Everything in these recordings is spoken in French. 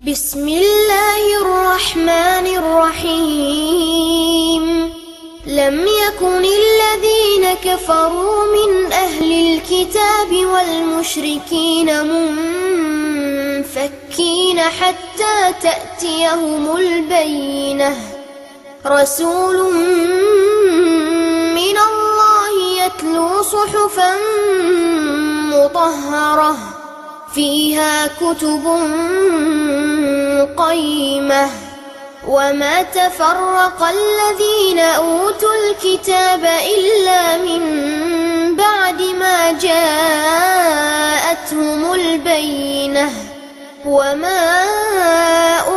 بسم الله الرحمن الرحيم. لم يكن الذين كفروا من أهل الكتاب والمشركين منفكين حتى تأتيهم البينة. رسول من الله يتلو صحفا مطهرة فيها كتب قيمة. وما تفرق الذين أوتوا الكتاب إلا من بعد ما جاءتهم البينة. وما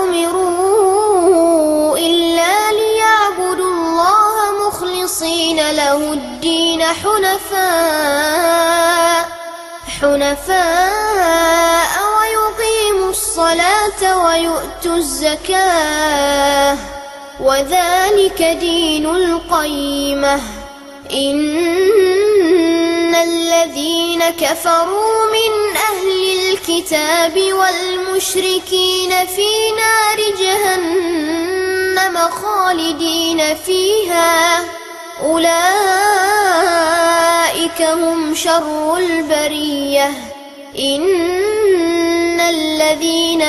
أمروا إلا ليعبدوا الله مخلصين له الدين حنفاء ويقيموا الصلاة ويؤتوا الزكاة وذلك دين القيمة. إن الذين كفروا من أهل الكتاب والمشركين في نار جهنم خالدين فيها أولئك هم شر البرية. إن الذين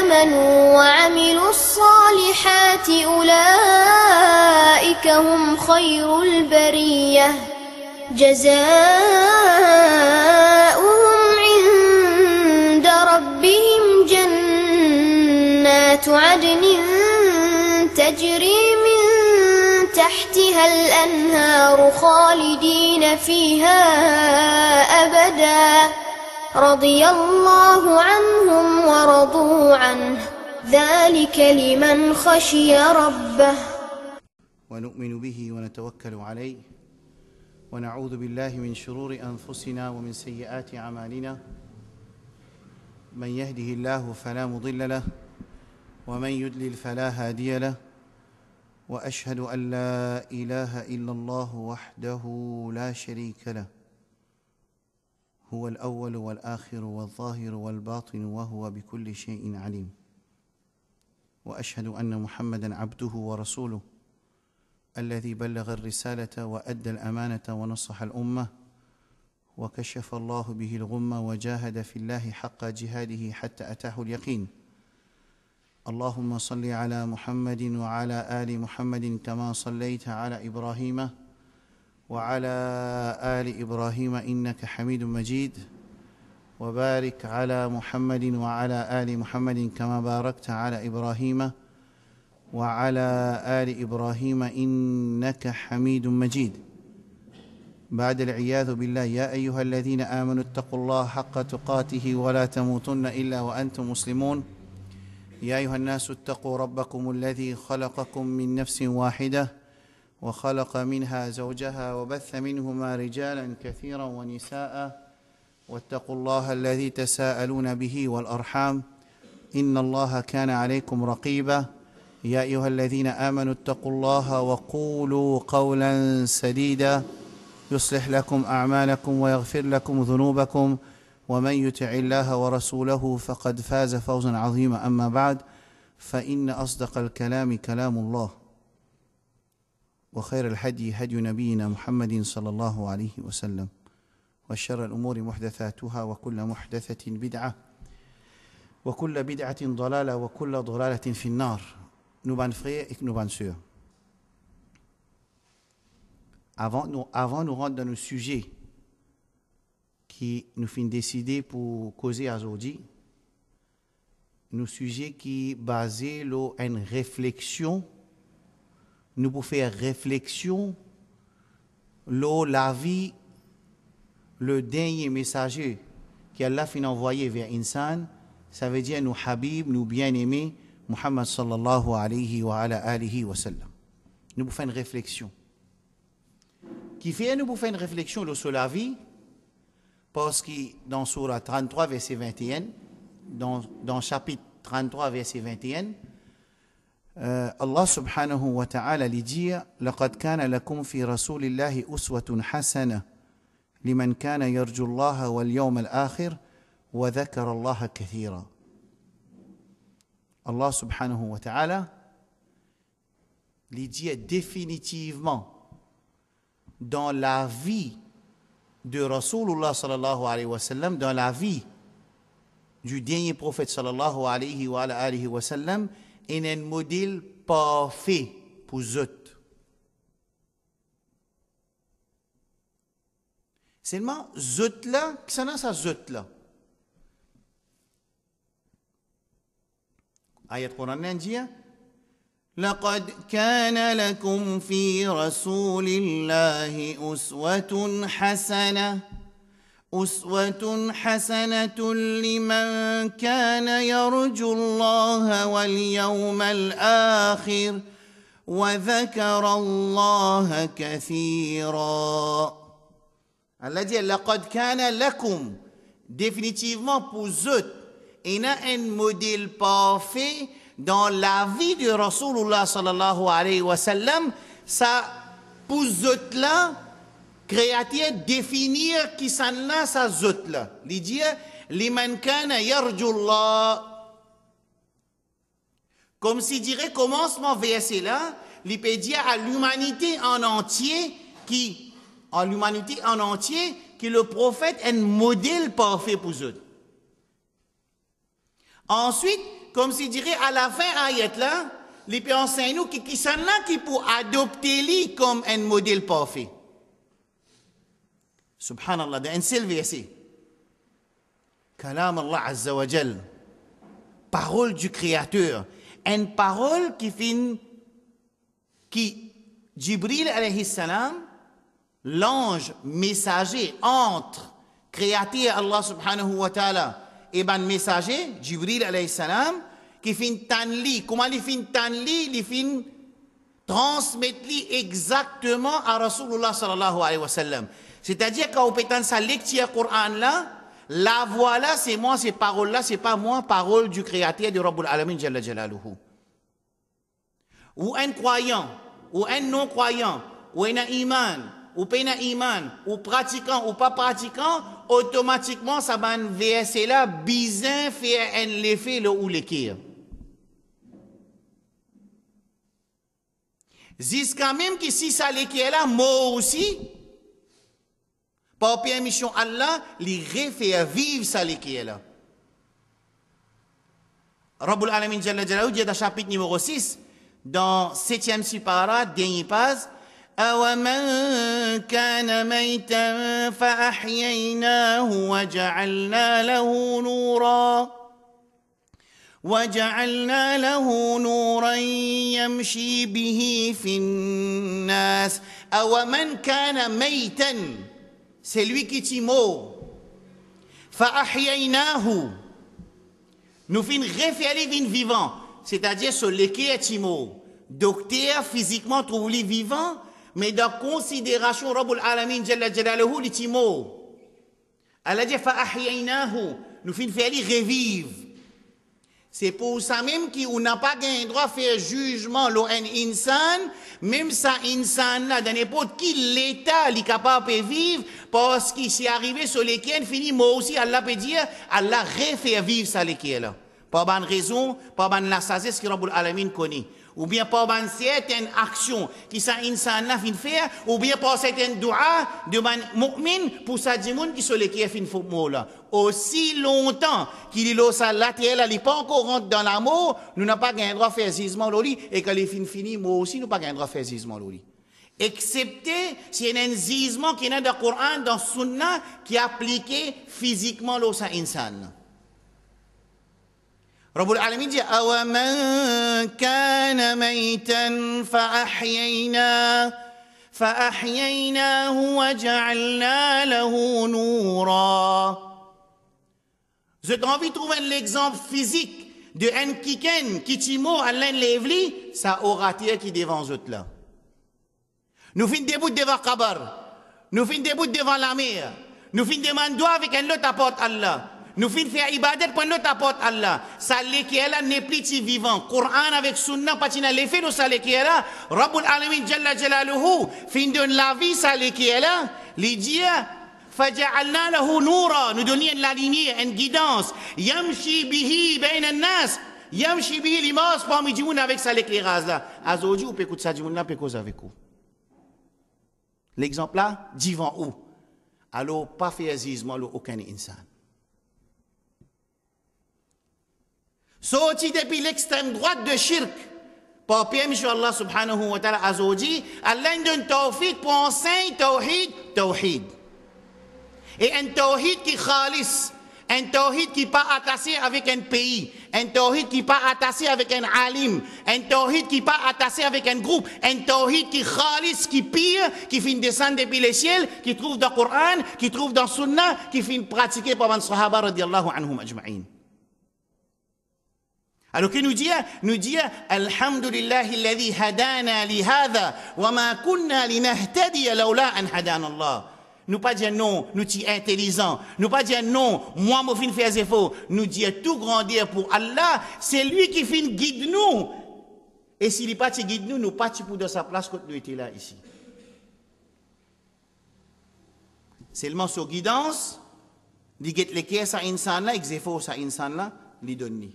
آمنوا وعملوا الصالحات أولئك هم خير البرية. جزاؤهم عند ربهم جنات عدن تجري من تحتها الأنهار خالدين فيها أبدا رضي الله عنهم ورضوا عنه ذلك لمن خشي ربه. ونؤمن به ونتوكل عليه ونعوذ بالله من شرور أنفسنا ومن سيئات أعمالنا. من يهده الله فلا مضل له ومن يضلل فلا هادي له. وأشهد أن لا إله إلا الله وحده لا شريك له هو الأول والآخر والظاهر والباطن وهو بكل شيء عليم. وأشهد أن محمدًا عبده ورسوله الذي بلغ الرسالة وأدى الأمانة ونصح الأمة وكشف الله به الغمة وجاهد في الله حق جهاده حتى أتاه اليقين. اللهم صل على محمد وعلى آل محمد كما صليت على إبراهيم وعلى آل إبراهيم إنك حميد مجيد. وبارك على محمد وعلى آل محمد كما باركت على إبراهيم وعلى آل إبراهيم إنك حميد مجيد. بعد العياذ بالله. يا أيها الذين آمنوا اتقوا الله حق تقاته ولا تموتن إلا وأنتم مسلمون. يا أيها الناس اتقوا ربكم الذي خلقكم من نفس واحدة وخلق منها زوجها وبث منهما رجالا كثيرا ونساء واتقوا الله الذي تساءلون به والأرحام إن الله كان عليكم رقيبا. يا أيها الذين آمنوا اتقوا الله وقولوا قولا سديدا يصلح لكم أعمالكم ويغفر لكم ذنوبكم ومن يطع الله ورسوله فقد فاز فوزا عظيما. أما بعد فإن أصدق الكلام كلام الله وخير الهدي هدي نبينا محمد صلى الله عليه وسلم وشر الأمور محدثاتها وكل محدثة بدعة وكل بدعة ضلالة وكل ضلالة في النار. Nos bonnes frères et nos bonnes sœurs, avant nous rentrer dans nos sujets qui nous finissent décider pour causer aujourd'hui, nos sujets qui basés sur une réflexion, nous pour faire réflexion sur la vie, le dernier messager qu'Allah finit envoyer vers Insan, ça veut dire nos habib, nos bien-aimés, Muhammad sallallahu alayhi wa ala alihi wa sallam. Nous pour faire une réflexion. Qui fait nous pour faire une réflexion sur la vie, parce que dans Surah 33, verset 21, dans chapitre 33, verset 21, Allah subhanahu wa ta'ala lui dit لقد كان لكم في رسول الله أسوة حسنة لمن كان يرجو الله واليوم الآخر وذكر الله كثيرا. Allah subhanahu wa ta'ala lui dit définitivement dans la vie de Rasulullah sallallahu alayhi wa sallam, dans la vie du dernier prophète sallallahu alayhi wa sallam, il y a un modèle parfait pour eux. Seulement, eux là, qu'est-ce que c'est eux là? Ayat Quran dit لقد كان لكم في رسول الله أسوة حسنة لمن كان يرجو الله واليوم الآخر وذكر الله كثيرا. Allah dit لقد كان لكم, définitivement pour eux, il y a un modèle parfait dans la vie de Rasulullah sallallahu alayhi wa sallam. Ça, pour eux là, créateur définir qui s'en là, ça eux là. Il dit, liman kana yarjullah. Comme s'il dirait, commencement verset là, il peut dire à l'humanité en entier qui le prophète est un modèle parfait pour eux. Ensuite, comme s'il dirait à la fin ayat là, les peut enseigner nous qui sont là qui pour adopter lui comme un modèle parfait. Subhanallah, dans un seul verset. Kalam Allah Azza wa Jal, parole du Créateur, une parole qui Jibril alayhi salam, l'ange messager entre Créateur Allah subhanahu wa ta'ala et ben messager, Jibril alayhi salam, qui fin tanli. Comment il fin tanli? Il fin transmettre exactement à Rasulullah sallallahu alayhi wa sallam. C'est-à-dire quand on peut entendre sa lecture Coran là, la voix là, c'est moi, ces paroles là, c'est pas moi, parole du Créateur de Rabbul Alamin Jalla Jalaluhu. Ou un croyant, ou un non-croyant, ou un iman, ou pas un iman, ou pratiquant, ou pas pratiquant, automatiquement, ça va verser là, bizarre, faire un l'effet là ou l'équire. Jusqu'à même que si ça l'équire là, moi aussi, par permission Allah, il refait vivre ça l'équire là. Rabbul Alamin Jalla Jalaluhu dit dans chapitre numéro 6, dans 7e supara, dernier page, أَوَمَنْ كَانَ مَيْتًا فَأَحْيَيْنَاهُ وَجَعَلْنَا لَهُ نُورًا يَمْشِي بِهِ فِي النَّاسِ. أَوَمَنْ كَانَ مَيْتًا, c'est lui qui est mort. فَأَحْيَيْنَاهُ, nous fin référer vivant, c'est-à-dire sur lequel est mort. Docteur physiquement trouve lui vivant, mais dans considération Rabbul Alamin Jalla Jalaluhu li timo. Allah dit fa ahyaynahu, nous fin faire lui revivre. C'est pour ça même qu'on n'a pas gain droit faire jugement l'un insan, même ça insan là dans n'importe qui l'état il est capable de vivre parce qu'il s'est arrivé sur lesquels fini moi aussi Allah peut dire Allah refaire vivre ça lesquels là. Pas bonne raison, pas bonne la sagesse que Rabbul Alamin connaît. Ou bien par certaines actions qui sont insan là fin faire, ou bien par certaines doigts de man mu'min pour ça du monde qui sont les qui fin faut mot là. Aussi longtemps qu'il est là la terre il pas encore rentre dans l'amour, nous n'a pas gain droit faire jugement loli et quand les fin fini moi aussi nous pas gain droit faire jugement loli. Excepté s'il y a un jugement qui est dans le Coran dans sunna qui est appliqué physiquement là ça insan. رب العالمين dit أَوَمَنْ كَانَ مَيْتًا فَأَحْيَيْنَاهُ وَجَعَلْنَا لَهُ نُورًا. Je t'ai envie de trouver l'exemple physique de un kiken qui timo à l'enlèveli, ça aura tiré qui devant eux là. Nous finissons debout devant Kabar, nous finissons debout devant la mer, nous finissons demander avec un autre apporte Allah. Nous finissons faire ibadat pour notre apporte Allah. Ça qui est là n'est plus vivant. Coran avec sunna patina l'effet de ça qui est là. Rabbul Alamin Jalla Jalaluhu fin donne la vie ça qui est là. Les dieux faja'alna lahu noura, nous donnions la lumière, une guidance. Yamshi bihi bayna an-nas, yamshi bihi limas parmi du monde avec ça l'éclairage là. Azodi ou peut écouter ça du monde là peut cause avec vous. L'exemple là, divan où? Alors pas faire zizement aucun insan. Sorti depuis l'extrême droite de shirk. Par PM sur Allah subhanahu wa ta'ala azodi, Allah donne tawfiq pour enseigner tawhid. Et un tawhid qui khalis, un tawhid qui pas attaché avec un pays, un tawhid qui pas attaché avec un alim, un tawhid qui pas attaché avec un groupe, un tawhid qui khalis, qui pire, qui finit descendre depuis les ciels, qui trouve dans le Coran, qui trouve dans le Sunnah, qui finit pratiquer par les Sahaba radiyallahu anhum ajma'in. Alors que nous dit Alhamdulillahi alladhi hadana li hadha wa ma kunna linahtadiya lawla an hadana Allah. Nous pas dire non, nous sommes intelligents. Nous pas dire non, moi je fin faire effort. Nous dire tout grandir pour Allah, c'est lui qui fin guide nous. Et s'il n'est pas guide nous, nous pas pour dans sa place quand nous étions là ici. Seulement sur guidance, dit que les qui ça insan là, exefo ça insan là, li donne.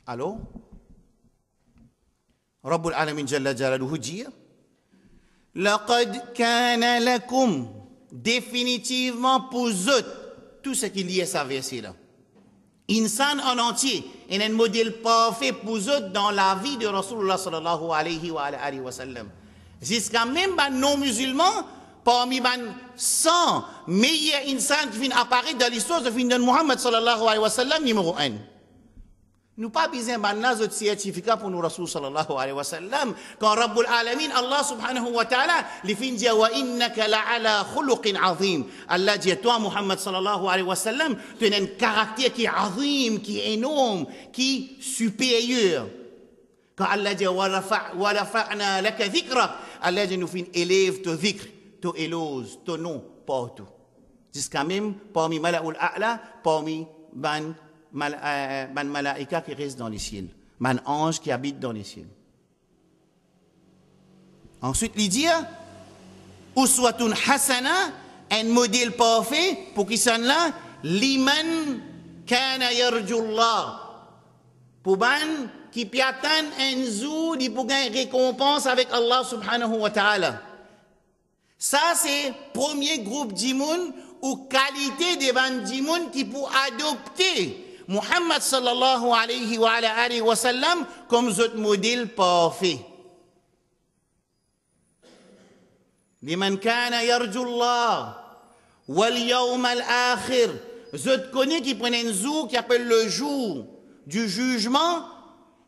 Alors, Rabbul Alamin Jalla Jalaluhu dit Laqad kana lakum, définitivement pour eux, tout ce qui lié à sa verset là. Insan en entier, est un modèle parfait pour eux dans la vie de Rasulullah sallallahu alayhi wa sallam. Jusqu'à même les non-musulmans, parmi les 100 meilleurs insans qui viennent apparaître dans l'histoire de Muhammad sallallahu alayhi wa sallam, numéro 1. Nous pas besoin de certificat pour nous Rasul sallallahu alayhi wa sallam. Quand Rabbul Alamin, Allah subhanahu wa ta'ala, les fins dit wa innaka la'ala khuluqin azim. Allah dit toi Muhammad sallallahu alayhi wa sallam, tu as un caractère qui est azim, qui est énorme, qui est supérieur. Quand Allah dit wa rafa'na laka dhikrak, Allah dit nous fin élève ton dhikr, ton éloge, ton nom partout. Jusqu'à même parmi mala'ul a'la, parmi ban malaïka qui reste dans les ciels, man ange qui habite dans les ciels. Ensuite, il dit uswatun hasana, un modèle parfait pour qui sont là, liman kana yarjullah, pour ban qui piatan un jour di pour gagner récompense avec Allah subhanahu wa ta'ala. Ça c'est premier groupe d'imoun ou qualité des ban d'imoun qui pour adopter Muhammad sallallahu alayhi wa sallam comme notre modèle parfait. Liman kana yarjullah wal yawm al-akhir. Je connais qui prennent un jour qui appelle le jour du jugement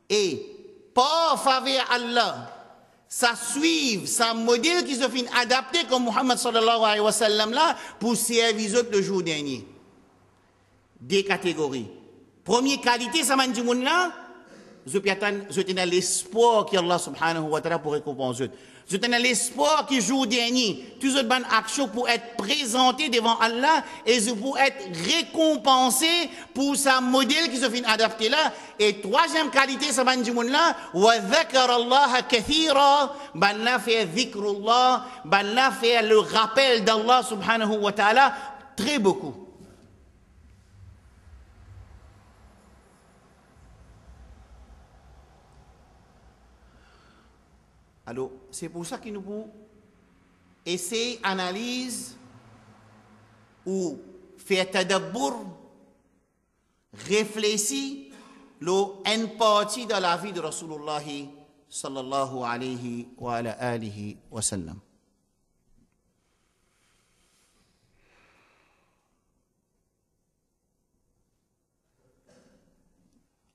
et par faveur Allah. Ça suive, ça modèle qui se fait adapter comme Muhammad sallallahu alayhi wa sallam là pour servir le jour dernier. Des catégories. Première qualité, ça m'a dit là, je tenais l'espoir qu'Allah subhanahu wa ta'ala pour récompenser. Je tenais l'espoir qui jour dernier, toutes les bonnes actions pour être présentées devant Allah et pour être récompensé pour sa modèle qui se fait adapter là. Et troisième qualité, ça m'a dit là, wa dhakara Allah kathira, ban la fait dhikrullah, ban la fait le rappel d'Allah subhanahu wa ta'ala très beaucoup. Alors, c'est pour ça que nous pouvons essayer, analyse ou faire tadabbur, réfléchir une partie de la vie de Rasulullah sallallahu alayhi wa alihi wa sallam.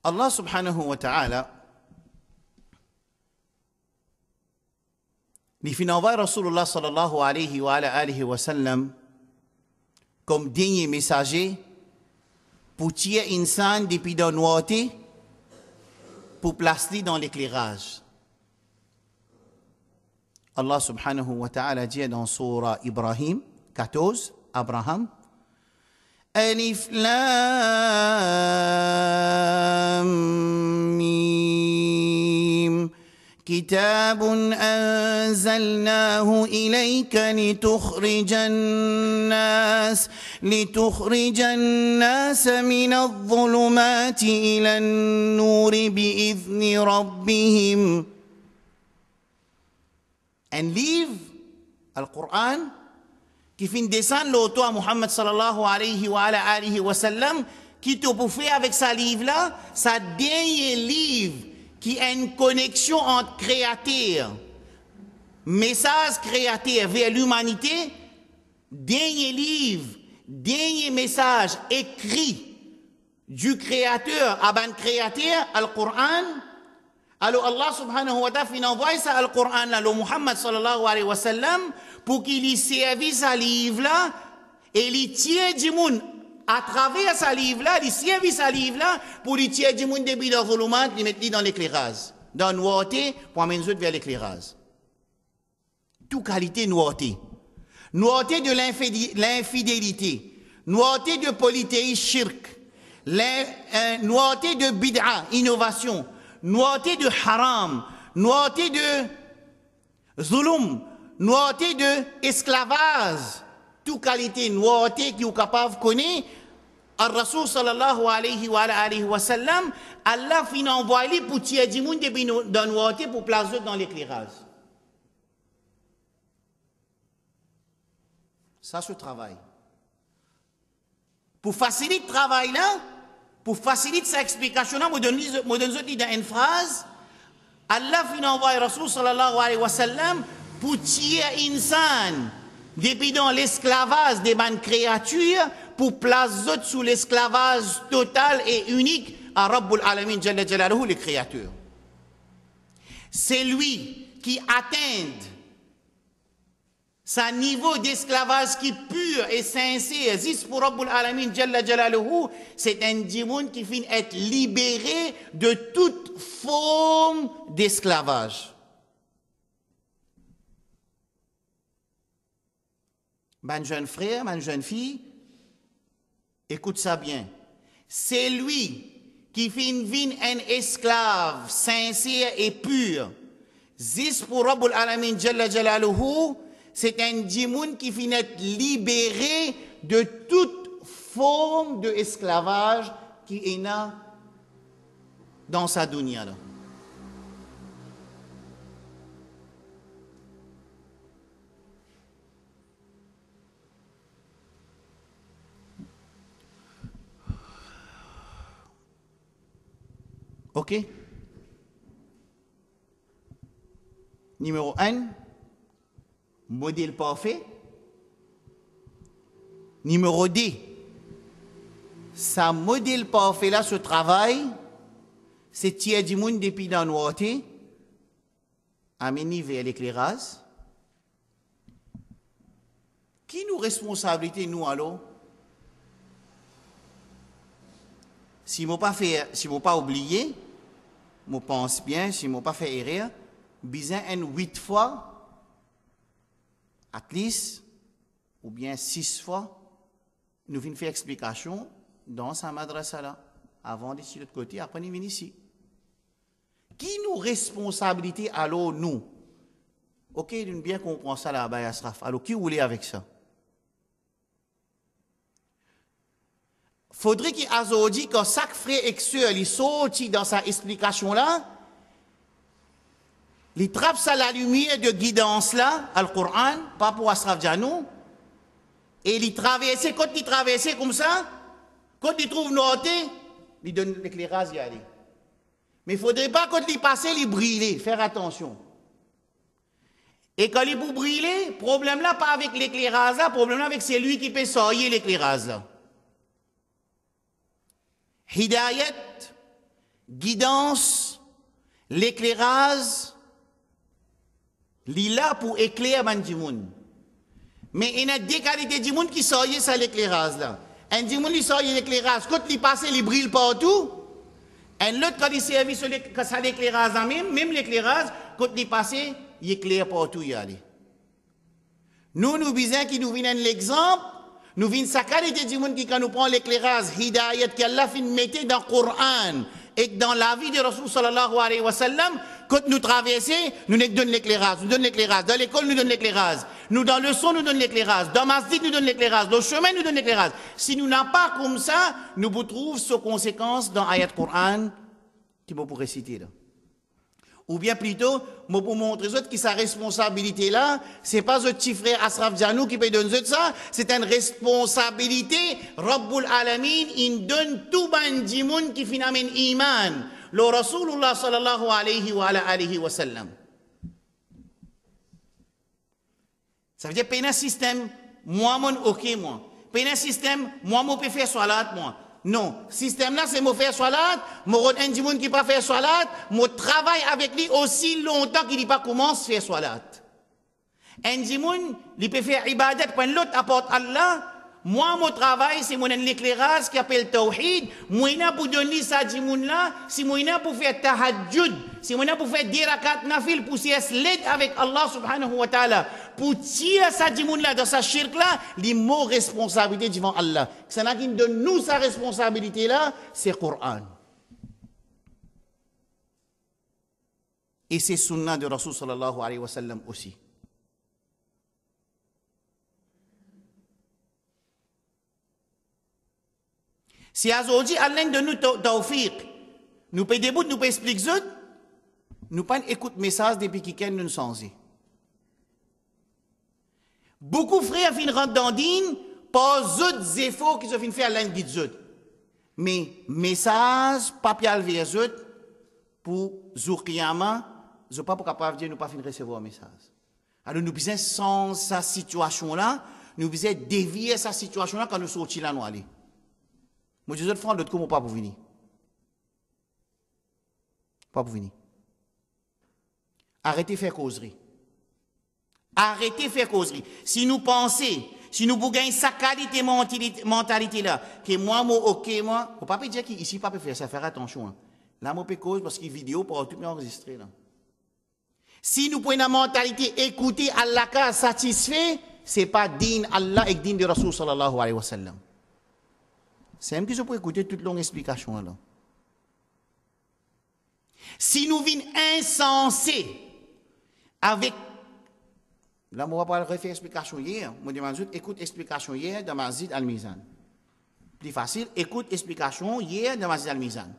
Allah subhanahu wa ta'ala il fit envoyer Rasulullah sallallahu alayhi wa alihi wa sallam comme dernier messager pour tirer insan depuis dans la noirté pour placer dans l'éclairage. Allah subhanahu wa ta'ala dit dans Surah Ibrahim 14, Abraham, Alif Lam Mim كتاب أنزلناه إليك لتخرج الناس من الظلمات إلى النور بإذن ربهم. Un livre, Al-Qur'an, qui fait descendre l'auto à Muhammad sallallahu alayhi wa sallam, qui te pour faire avec sa livre-là, sa dernier livre, qui a une connexion entre créateur, message créateur vers l'humanité, dernier livre, dernier message écrit du créateur à ban créateur, Al-Qur'an. Alors Allah subhanahu wa ta'ala envoie ça Al-Qur'an à Muhammad sallallahu alayhi wa sallam pour qu'il y servisse sa livre-là et il tient du monde. À travers sa livre-là, il servait sa livre-là pour lui tirer du monde depuis dans le volume, il mettre dans l'éclairage. Dans le noirté, pour amener les autres vers l'éclairage. Toute qualité noirté. Noirté de l'infidélité. Noirté de polythéisme, shirk. Noirté de bid'a, innovation. Noirté de haram. Noirté de zulum. Noirté de esclavage. Toute qualité noirté qui est capable de connaître. Al-Rasul sallallahu alayhi wa sallam, Allah finit envoyer pour tirer du monde depuis dans le noirté pour placer dans l'éclairage. Ça, c'est le travail. Pour faciliter le travail là, pour faciliter sa explication là, je donne une phrase. Allah finit envoyer Rasul sallallahu alayhi wa sallam pour tirer insan depuis dans l'esclavage des bonnes créatures pour placer sous l'esclavage total et unique à Rabbul Alamin Jalla Jalaluhu, le créateur. C'est lui qui atteint sa niveau d'esclavage qui est pur et sincère, juste pour Rabbul Alamin Jalla Jalaluhu, c'est un démon qui finit être libéré de toute forme d'esclavage. Mon jeune frère, ma jeune fille, écoute ça bien. C'est lui qui finit un esclave sincère et pur. Juste pour Rabbul Alamin Jalla Jalaluhu, c'est un démon qui finit être libéré de toute forme d'esclavage qui est là dans sa dunya. Là. OK? Numéro 1, modèle parfait. Numéro 2, sa modèle parfait là, ce travail, c'est tirer du monde depuis dans le noirté, amener vers l'éclairage. Qui nous responsabilité, nous, alors? Si je n'ai pas oublié, je pense bien, si je n'ai pas fait erreur, besoin un 8 fois, at least, ou bien 6 fois, nous venons faire explication dans sa madrasa là, avant de de l'autre côté, après nous venons ici. Qui nous responsabilité alors nous? Ok, nous bien comprendre ça là, Asraf. Alors qui voulait avec ça? Faudrait qu'il ait quand chaque frère et sœur il sortit dans sa explication là, il trappe ça la lumière de guidance là, Al-Qur'an, pas pour Asraf Janou, et il traverse, quand il traverse comme ça, quand il trouve noté, il donne l'éclairage y aller. Mais il ne faudrait pas quand il passe, il brûler, faire attention. Et quand il peut brûler, problème là, pas avec l'éclairage là, problème là avec celui qui peut sortir l'éclairage là. Hidayat, guidance, l'éclairage, l'ila pour éclairer man dimoun. Mais il y a des qualités de monde qui sortent ça l'éclairage là. Un dimoun qui sort l'éclairage, quand il passe, il brille partout. Un autre quand il servi sur l'éclairage même l'éclairage, quand il passe, il éclaire partout y aller. Nous besoin qui nous viennent l'exemple. Nous venons sa qualité du monde qui quand nous prend l'éclairage, hidayat, qu'Allah fin mettre dans le Coran et dans la vie de Rasul sallallahu alayhi wa sallam, quand nous traversons, nous nous donnons l'éclairage, nous donnons l'éclairage. Dans l'école, nous donnons l'éclairage. Nous, dans le son, nous donnons l'éclairage. Dans masjid, nous donnons l'éclairage. Dans le chemin, nous donnons l'éclairage. Si nous n'avons pas comme ça, nous vous trouvons ces conséquences dans l'ayat Coran qui vous pourrez citer là. Ou bien plutôt, moi pour montrer aux autres que sa responsabilité là, c'est pas ce petit frère Asraf Djanou qui peut donner ça, c'est une responsabilité. Rabbul Alamin, il donne tout bandi moun qui finalement iman. Le Rasulullah sallallahu alayhi wa sallam. Ça veut dire, pas un système, moi, ok, moi. Pas un système, moi, je peux faire salat, moi. Non, système là, c'est moi faire salat, moi un di moun qui pas faire salat, moi travaille avec lui aussi longtemps qu'il n'a pas commencé à faire salat. Un di moun, il peut faire ibadat quand l'autre apporte Allah. Moi, mon travail, c'est mon l'éclairage qui appelle Tawhid. Moi, je pour donner ça di moun là, si moi pour faire tahajjud, si moi pour faire des rakat nafil pour s'y l'aide avec Allah subhanahu wa ta'ala, pour tirer ça di moun là dans sa shirk là, les mots responsabilité devant Allah. C'est là qui donne nous sa responsabilité là, c'est le Coran. Et c'est sunnah de Rasul sallallahu alayhi wa sallam aussi. Si aujourd'hui, Allah donne nous tawfiq, nous pouvons début, nous pouvons expliquer ça, nous pas écouter message depuis qu'ils nous sont. Beaucoup de frères viennent rentrer dans le din, pas d'autres efforts qu'ils ont fait faire Allah guide zot. Mais message, papier vers zot, pour jour qiyama, je pas capable de dire nous pas fin recevoir un message. Alors nous besoin sans sa situation là, nous besoin dévier sa situation là quand nous sortis là nous aller. Moi, je dis, l'autre fois, l'autre comment pas pour venir. Pas pour venir. Arrêtez de faire causerie. Arrêtez de faire causerie. Si nous pensons, si nous gagnons sa qualité mentalité là, que moi, ok, moi, on ne peut pas dire qu'ici, pas faire ça, faire attention. Là, moi, je peux cause parce que vidéo pour tout enregistrer là. Si nous prenons la mentalité, écouter Allah satisfait, ce n'est pas din Allah et din de Rasul sallallahu alayhi wa sallam. C'est même que je peux écouter toute longue explication là. Si nous vîmes insensés avec... Là, on va pas refaire explication hier. Moi, je demande écoute explication hier dans Masjid Al-Mizan. Plus facile, écoute explication hier dans Masjid Al-Mizan.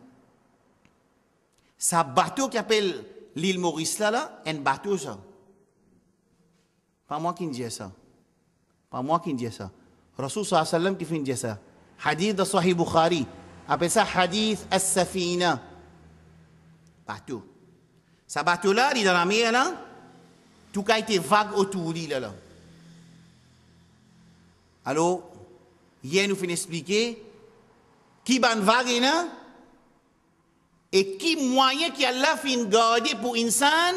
Ça bateau qui appelle l'île Maurice là, un bateau ça. Pas moi qui dis ça. Pas moi qui dis ça. Rasul sallallahu alayhi wa sallam qui fait dire ça. Hadith de Sahih Bukhari, appelle ça Hadith As-Safina. Bateau. Ce bateau-là, il est dans la mer, là, tout a été vague autour de lui, là. Alors, hier, nous finissons expliquer qui ban vague, là, et qui moyen qui Allah fin garder pour insan,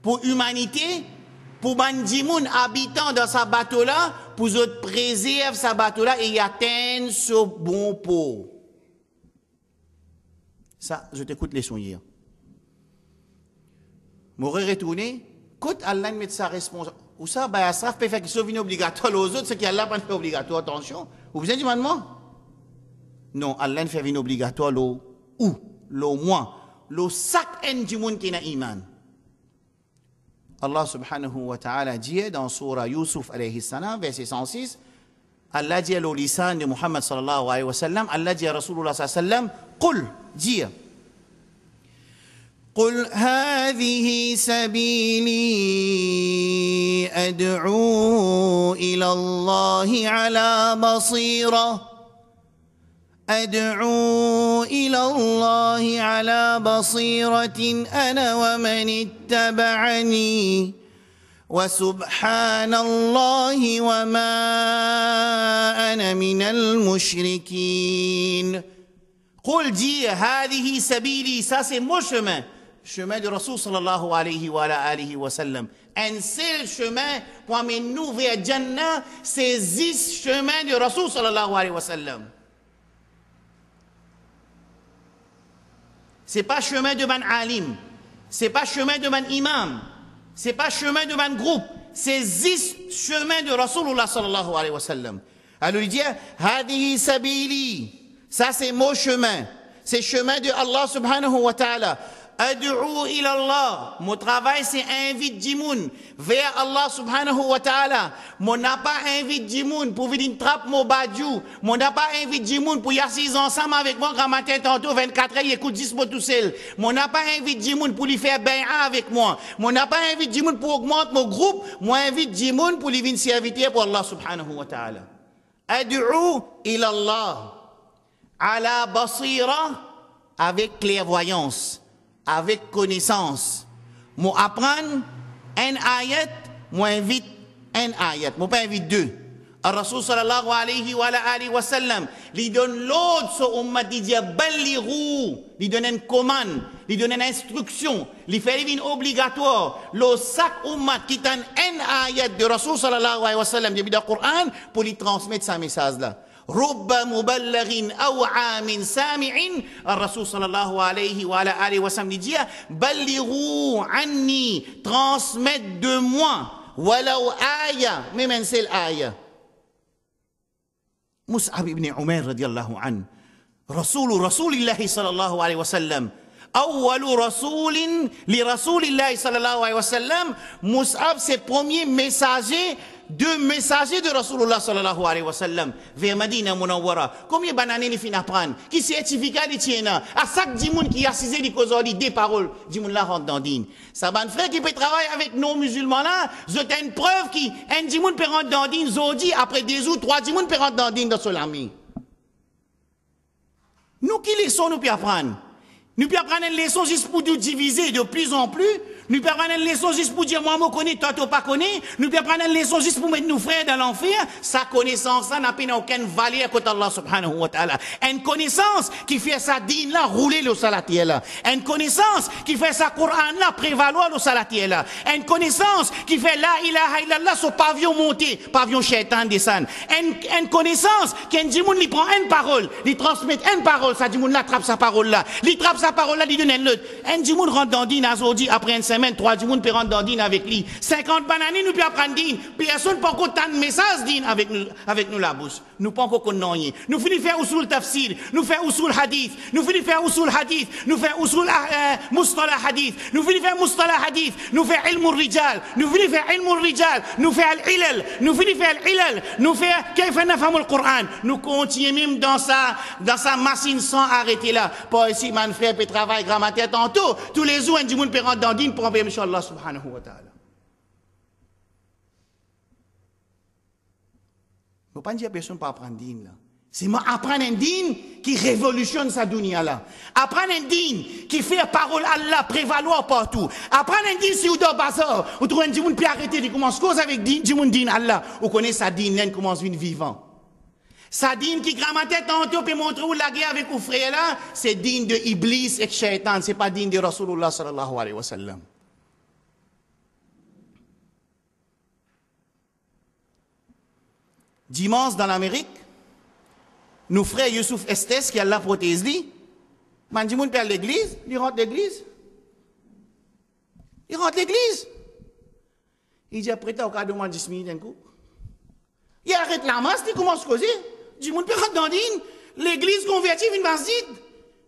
pour humanité, pour bandimoun habitant dans ce bateau-là, pour autres préserver ce bateau-là et y atteindre ce bon pot. Ça, je t'écoute les sons hier. M'aurais retourné, quand Allah met sa responsabilité, ou ça, bah, ça peut faire qu'il soit obligatoire aux autres, ce qui Allah pas fait obligatoire, attention. Vous avez dit maintenant? Non, Allah fait une obligatoire, l'eau, ou, l'eau moins, l'eau sac en du monde qui n'a iman. Allah subhanahu wa ta'ala dit dans Surah Yusuf alayhi salam, verset 106, Allah dit au lisan de Muhammad sallallahu alayhi wa sallam, Allah dit à Rasulullah sallallahu alayhi wa sallam, Qul, dit, قل هذه سبيلي أدعو إلى الله على بصيرة أدعو إلى الله على بصيرة أنا ومن اتبعني وسبحان الله وما أنا من المشركين قل دي هذه سبيلي ça c'est mon chemin de Rasul sallallahu alayhi wa sallam. Un seul chemin pour amener nous vers Jannah, c'est 10 chemins de Rasul sallallahu alayhi wa sallam. C'est pas chemin de man alim, c'est pas chemin de man imam, c'est pas chemin de man groupe, c'est 10 chemins de Rasulullah sallallahu alayhi wa sallam. Alors il dit, hadihi sabili, ça c'est mon chemin, c'est le chemin de Allah subhanahu wa ta'ala. Ad'u ila Allah. Mon travail, c'est inviter Jimoun vers Allah subhanahu wa ta'ala. Mon n'a pas invité Jimoun pour venir trappe mon badjou. Mon n'a pas invité Jimoun pour y assis ensemble avec moi grand matin tantôt 24 heures, il écoute 10 mots tout seul. Mon n'a pas invité Jimoun pour lui faire bay'a avec moi. Mon n'a pas invité Jimoun pour augmenter mon groupe. Moi invite Jimoun pour lui venir servir pour Allah subhanahu wa ta'ala. Ad'u ila Allah. Ala basira, avec clairvoyance, avec connaissance. Moi apprendre un ayat, moi invite un ayat. Moi pas invite deux. Al-Rasul sallallahu alayhi wa sallam, lui donne l'ordre sur ummat, il dit ballighu, lui donne une commande, lui donne une instruction, lui fait une obligatoire. Le sac ummat qui donne un ayat de Rasul sallallahu alayhi wa sallam, du Coran, pour lui transmettre sa message là. رب مبلغ أو عام سامع الرسول صلى الله عليه وعلى آله وسلم dit بلغوا عني transmettre de moi ولو آية même un seul آية. مصعب بن عمير رضي الله عنه رسول الله صلى الله عليه وسلم أول رسول لرسول الله صلى الله عليه وسلم. Mus'ab c'est premier messager de Rasulullah sallallahu alayhi wa sallam vers Madina Munawwara. Combien d'années il finit apprendre? Qui certificat il tient? À chaque dimoun qui a assisé les causes des paroles, dimoun là rentre dans din. Ça ban frère qui peut travailler avec nos musulmans là, je t'ai une preuve qui un dimoun peut rentrer dans din zodi après 2 ou 3 dimoun peut rentrer dans din dans son ami. Nous qui leçons nous peut apprendre? Nous pouvons apprendre une leçon juste pour nous diviser de plus en plus. Nous pouvons apprendre une leçon juste pour dire moi, je connais, toi, tu pas connais. Nous pouvons apprendre une leçon juste pour mettre nos frères dans l'enfer. Sa connaissance, ça n'a pas aucune valeur côté Allah subhanahu wa ta'ala. Une connaissance qui fait sa dîne là, rouler le salatier là. Une connaissance qui fait sa Coran là, prévaloir le salatier là. Une connaissance qui fait la ilaha illallah, son pavillon monté, pavillon shaitan descend. Une connaissance qui dit moun, il prend une parole, il transmet une parole, ça dit moun, l'attrape sa parole là. Il trappe sa parole là, il donne une autre. Un dit moun rentre dans dîne, azodi, après une semaine, 3 du monde peut rentrer dans dîne avec lui. 50 bananes, nous peut apprendre dîne. Personne ne peut encore tant de messages dîne avec nous la bouche. Nous ne pouvons pas connaître. Nous finissons faire usul tafsir, nous faisons usul hadith, nous finissons faire usul hadith, nous faisons usul mustalah hadith, nous finissons faire mustalah hadith, nous faisons ilm rijal, nous finissons faire ilm rijal, nous faisons al-ilal, nous finissons faire al-ilal, nous faisons kayfa nafhamu al-Qur'an. Nous continuons même dans sa machine sans arrêter là. Pas ici, mon frère peut travailler grammaire tantôt. Tous les jours, un du monde peut rentrer dans dîne pour envoyer Allah subhanahu wa ta'ala. Ne pas dire à personne pas apprendre dîne là. C'est apprendre un dîne qui révolutionne sa dunya là. Apprendre un dîne qui fait parole Allah prévaloir partout. Apprendre un dîne si vous dans bazar, vous trouvez un dîne puis arrêter de commencer cause avec dîne Allah. Vous connaissez sa dîne là, commence une vivant. Sa dîne qui grammaire tantôt peut montrer où la guerre avec vos frères là, c'est dîne de Iblis et Shaitan, c'est pas dîne de Rasulullah sallallahu alayhi wa sallam. Dimanche dans l'Amérique, nos frères Youssouf Estes, qui a la prothèse, man dit, perd l'église, il rentre l'église. Il rentre l'église. Il dit, après, t'as au cas de moi 10 minutes d'un coup. Il arrête la masse, il commence à causer. Il dit, mon père rentre dans l'église convertie, une masjid.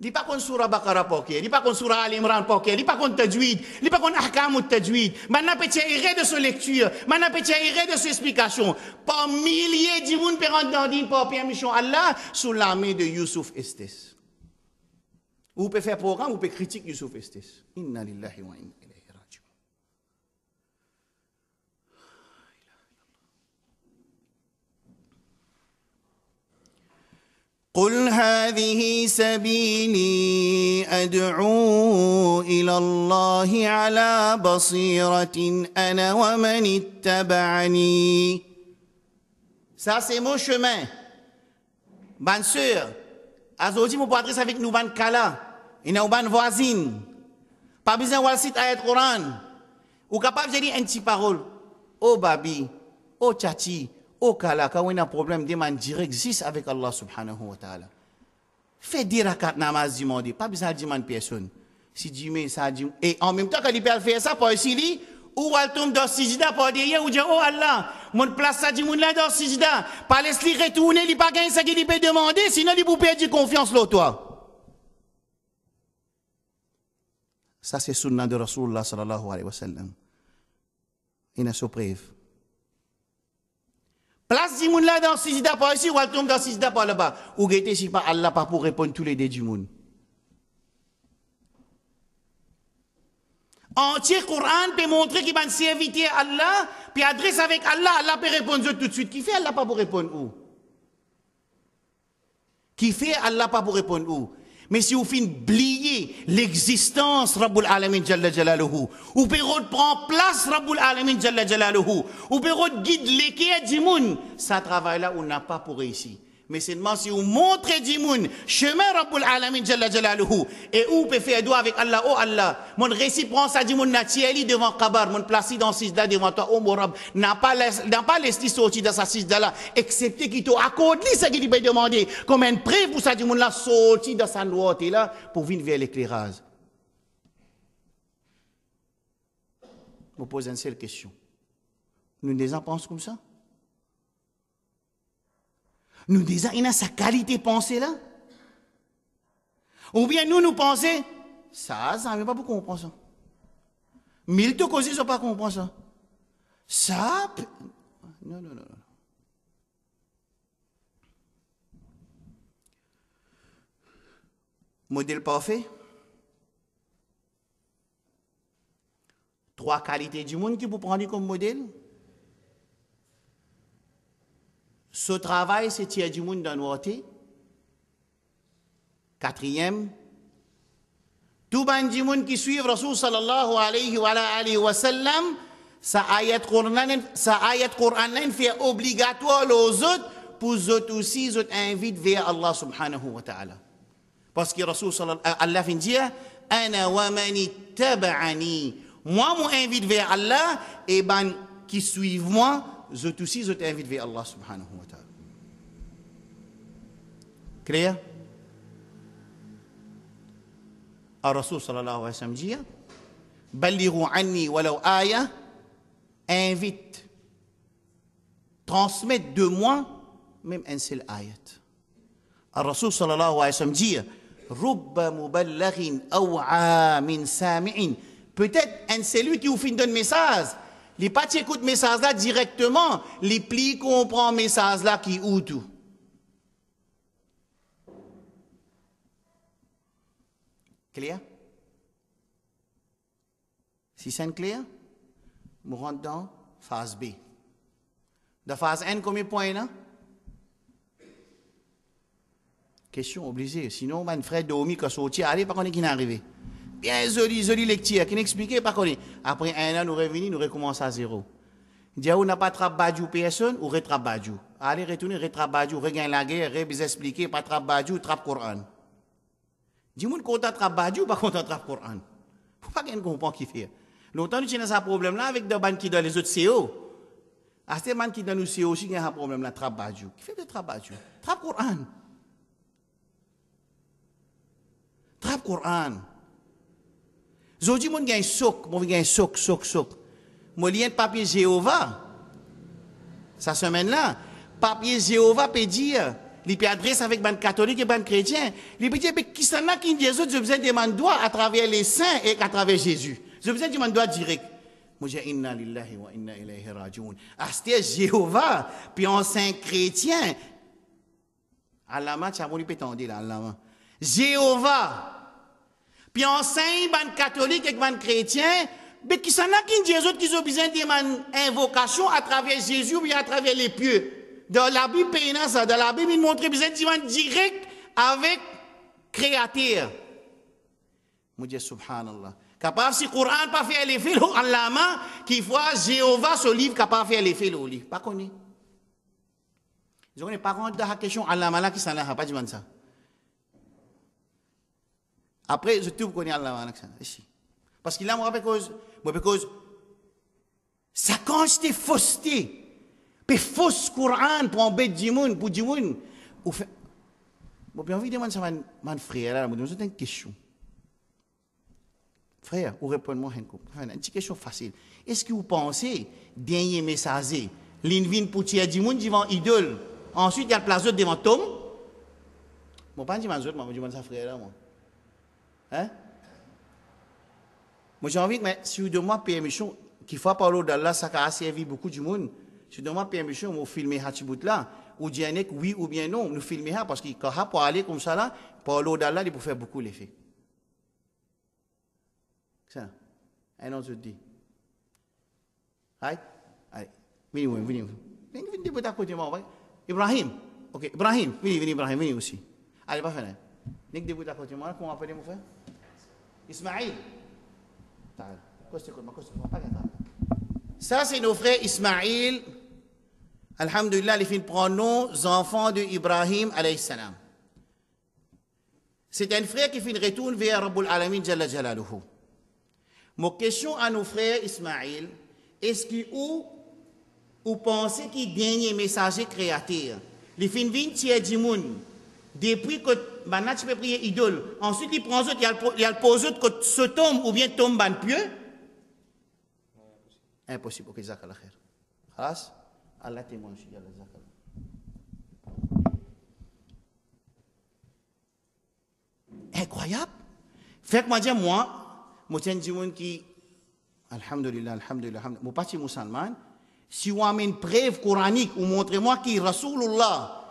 Il dit pas qu'on soura Bakara poké, il dit pas qu'on soura Al-Imran poké, il dit pas qu'on tajwid, il dit pas qu'on ahkam ou tajwid. Maintenant, petit erreur de sa lecture, maintenant, petit erreur de sa explication. Par milliers de gens qui rentrent dans l'île par permission Allah, sous la main de Youssouf Estes. Vous pouvez faire programme, vous pouvez critiquer Youssouf Estes. Inna lillahi wa inna ilayhi raji'un. قل هذه سبيلي أدعو إلى الله على بصيرة أنا ومن اتبعني. Ça c'est mon chemin. Bonne sœur, aujourd'hui mon adresse avec nous ban kala, et nous ban voisine. Pas besoin de citer ayat Coran. Ou capable de dire une petite parole. Oh babi, oh tchati. Au cas quand on a un problème, demande direct juste avec Allah subhanahu wa ta'ala. Fais 10 rakat namaz du monde, pas besoin de demander personne. Si Dieu met ça, et en même temps, quand il peut faire ça, pour ici, ou elle tombe dans Sijida, pour dire, ou dire, oh Allah, mon place ça, dit, mon là dans Sijida, pas laisser retourner, il pas gagner ça qu'il peut demander, sinon il peut perdre confiance là, toi. Ça, c'est sunna de Rasulullah sallallahu alayhi wa sallam. Il y a une preuve. Place du monde là dans Sisda par ici, ou elle tombe dans Sisda par là-bas. Ou guettez si pas Allah pas pour répondre tous les dés du monde. Entier Coran peut montrer qu'il va servir Allah, puis adresse avec Allah, Allah peut répondre tout de suite. Qui fait Allah pas pour répondre où? Qui fait Allah pas pour répondre où? Mais si vous finissez oublier l'existence Rabbul Alamin Jalla Jalaluhu, ou peut prendre place Rabbul Alamin Jalla Jalaluhu, ou peut guide l'équerre du monde, ça travail là on n'a pas pour réussir. Mais seulement si vous montrez du monde chemin Rabbul Alamin Jalla Jalaluhu, et où peut faire doigt avec Allah, oh Allah, mon récit prend ça du monde naturel devant Kabar, mon placé dans Sisda devant toi, oh mon Rab, n'a pas laissé sortir dans sa Sisda là, excepté qu'il t'a accordé ce qu'il peut demander, comme une preuve pour ça du monde là, sortir dans sa droite là, pour venir vers l'éclairage. Je vous pose une seule question. Nous les en pensons comme ça? Nous disons, il a sa qualité pensée là. Ou bien nous pensons, ça ne veut pas pourquoi on pense ça. Mille de causes, ils ne pas comprendre ça. Ça, non. Modèle parfait. 3 qualités du monde qui vous prendre comme modèle. Ce travail, c'est tiers du monde dans notre. 4e, tout le du monde qui suit Rasul sallallahu alayhi wa sallam, sa ayat Qur'an fait obligatoire aux autres, pour eux autres aussi, ils invitent vers Allah subhanahu wa ta'ala. Parce que Rasul sallallahu Allah fin dire, ana wa mani taba'ani. Moi, moi invite vers Allah, et ben qui suivent moi, eux aussi, ils invitent vers Allah subhanahu wa ta'ala. Clair? Rasul sallallahu alayhi wa sallam dit, Balliru anni walau aya, invite, transmettre de moi, même un seul ayat. Rasul sallallahu alayhi wa sallam dit, Rubba muballaghin aw'a min sami'in. Peut-être un celui qui vous fait un message, les pas écoute message là directement, les plis comprend message là qui ou tout. Clair? Si c'est clair, nous rentrons dans phase B. Dans phase N, combien de points là? Question obligée. Sinon, mon frère Domi qui a sorti, allez, par contre, qui n'est arrivé. Bien joli lecture, qui n'expliquait pas qu'on est. Après un an, nous revenons, nous recommençons à zéro. Dit, on n'a pas travaillé personne, ou retravaillé. Allez, retourner, retravaillé, regagne la guerre, vous expliquer, pas travaillé, trap Coran. Dis-moi, content travailler ou pas content travailler Coran? Faut pas qu'on comprenne qui fait. Longtemps, nous avons ce problème-là avec des banques qui donnent les autres CO. À ces banques qui donnent nous CO aussi, il y a un problème là, travailler. Qui fait de travail? Trap Coran. Trap Coran. Je dis, moi, j'ai un soc, moi, j'ai un soc. Moi, lien de papier Jéhovah. Cette semaine-là, papier Jéhovah peut dire, il peut adresser avec ban catholique et ban chrétien. Il peut dire, mais qui s'en a qui dit, je besoin de demander droit à travers les saints et à travers Jésus. Je besoin de demander droit direct. Moi, j'ai inna lillahi wa inna ilayhi raji'un. C'était Jéhovah, puis en saint chrétien. Allah, tu as voulu pétonder là, Allah. Jéhovah. Puis en saint, ban catholique et ban chrétien, mais qui s'en a qui dit, qui ont besoin de demander invocation à travers Jésus ou bien à travers les pieux. Dans la Bible, dans la Bible, il montre besoin de direct avec Créateur. Moi, je dis, subhanallah. Capable, si le Coran pas fait l'effet, Allah, qui voit Jéhovah, ce livre, capable de faire l'effet, le livre. Pas connu. Je ne connais pas contre la question, Allah, qui s'en a pas dit ça. Après, je trouve qu'on est Allah, ici. Parce qu'il a, moi, parce ça consiste fausseté. Puis fausse Coran pour embêter du monde, pour du monde. Bon, j'ai envie de demander ça à mon frère, là, je une question. Frère, vous répondez-moi une petite question facile. Est-ce que vous pensez, dernier messager, l'invite pour tirer du monde devant idole, ensuite il y a le place devant Tom? Bon, pas dire ma autre, je demande ça frère, là, moi. Hein? Moi, j'ai envie que, si vous demandez permission, qu'il faut parler d'Allah, ça a servi beaucoup du monde. Si vous demandez permission, vous filmer Hatchibout là, ou dire oui ou bien non, nous filmer parce que quand pour aller comme ça là, parler d'Allah, il peut faire beaucoup l'effet. Ça, un autre dit. Allez, venez. Venez à côté de moi. Ibrahim, ok, Ibrahim, venez Ibrahim, venez aussi. Allez, pas faire. Venez à côté de moi, comment appelez mon frère? Ismaïl. Ça, c'est nos frères Ismaïl. Alhamdulillah, les filles prennent nos enfants de Ibrahim alayhi salam. C'est un frère qui fait retourne vers Rabbul Alamin Jalla Jalaluhu. Mon question à nos frères Ismaïl, est-ce que vous pensez qu'il dernier messager créateur, les filles viennent tirer du monde, depuis que maintenant tu peux prier idole, ensuite il prend autre, il y a le pose autre que se tombe ou bien tombe ban pieux? Impossible. Ok, Zakallah khair. Khalas, Allah témoigne, Zakallah. Incroyable. Fait que moi dire moi tiens du monde qui alhamdulillah, mon parti musulman, si vous avez une preuve coranique ou montrez-moi qui Rasulullah,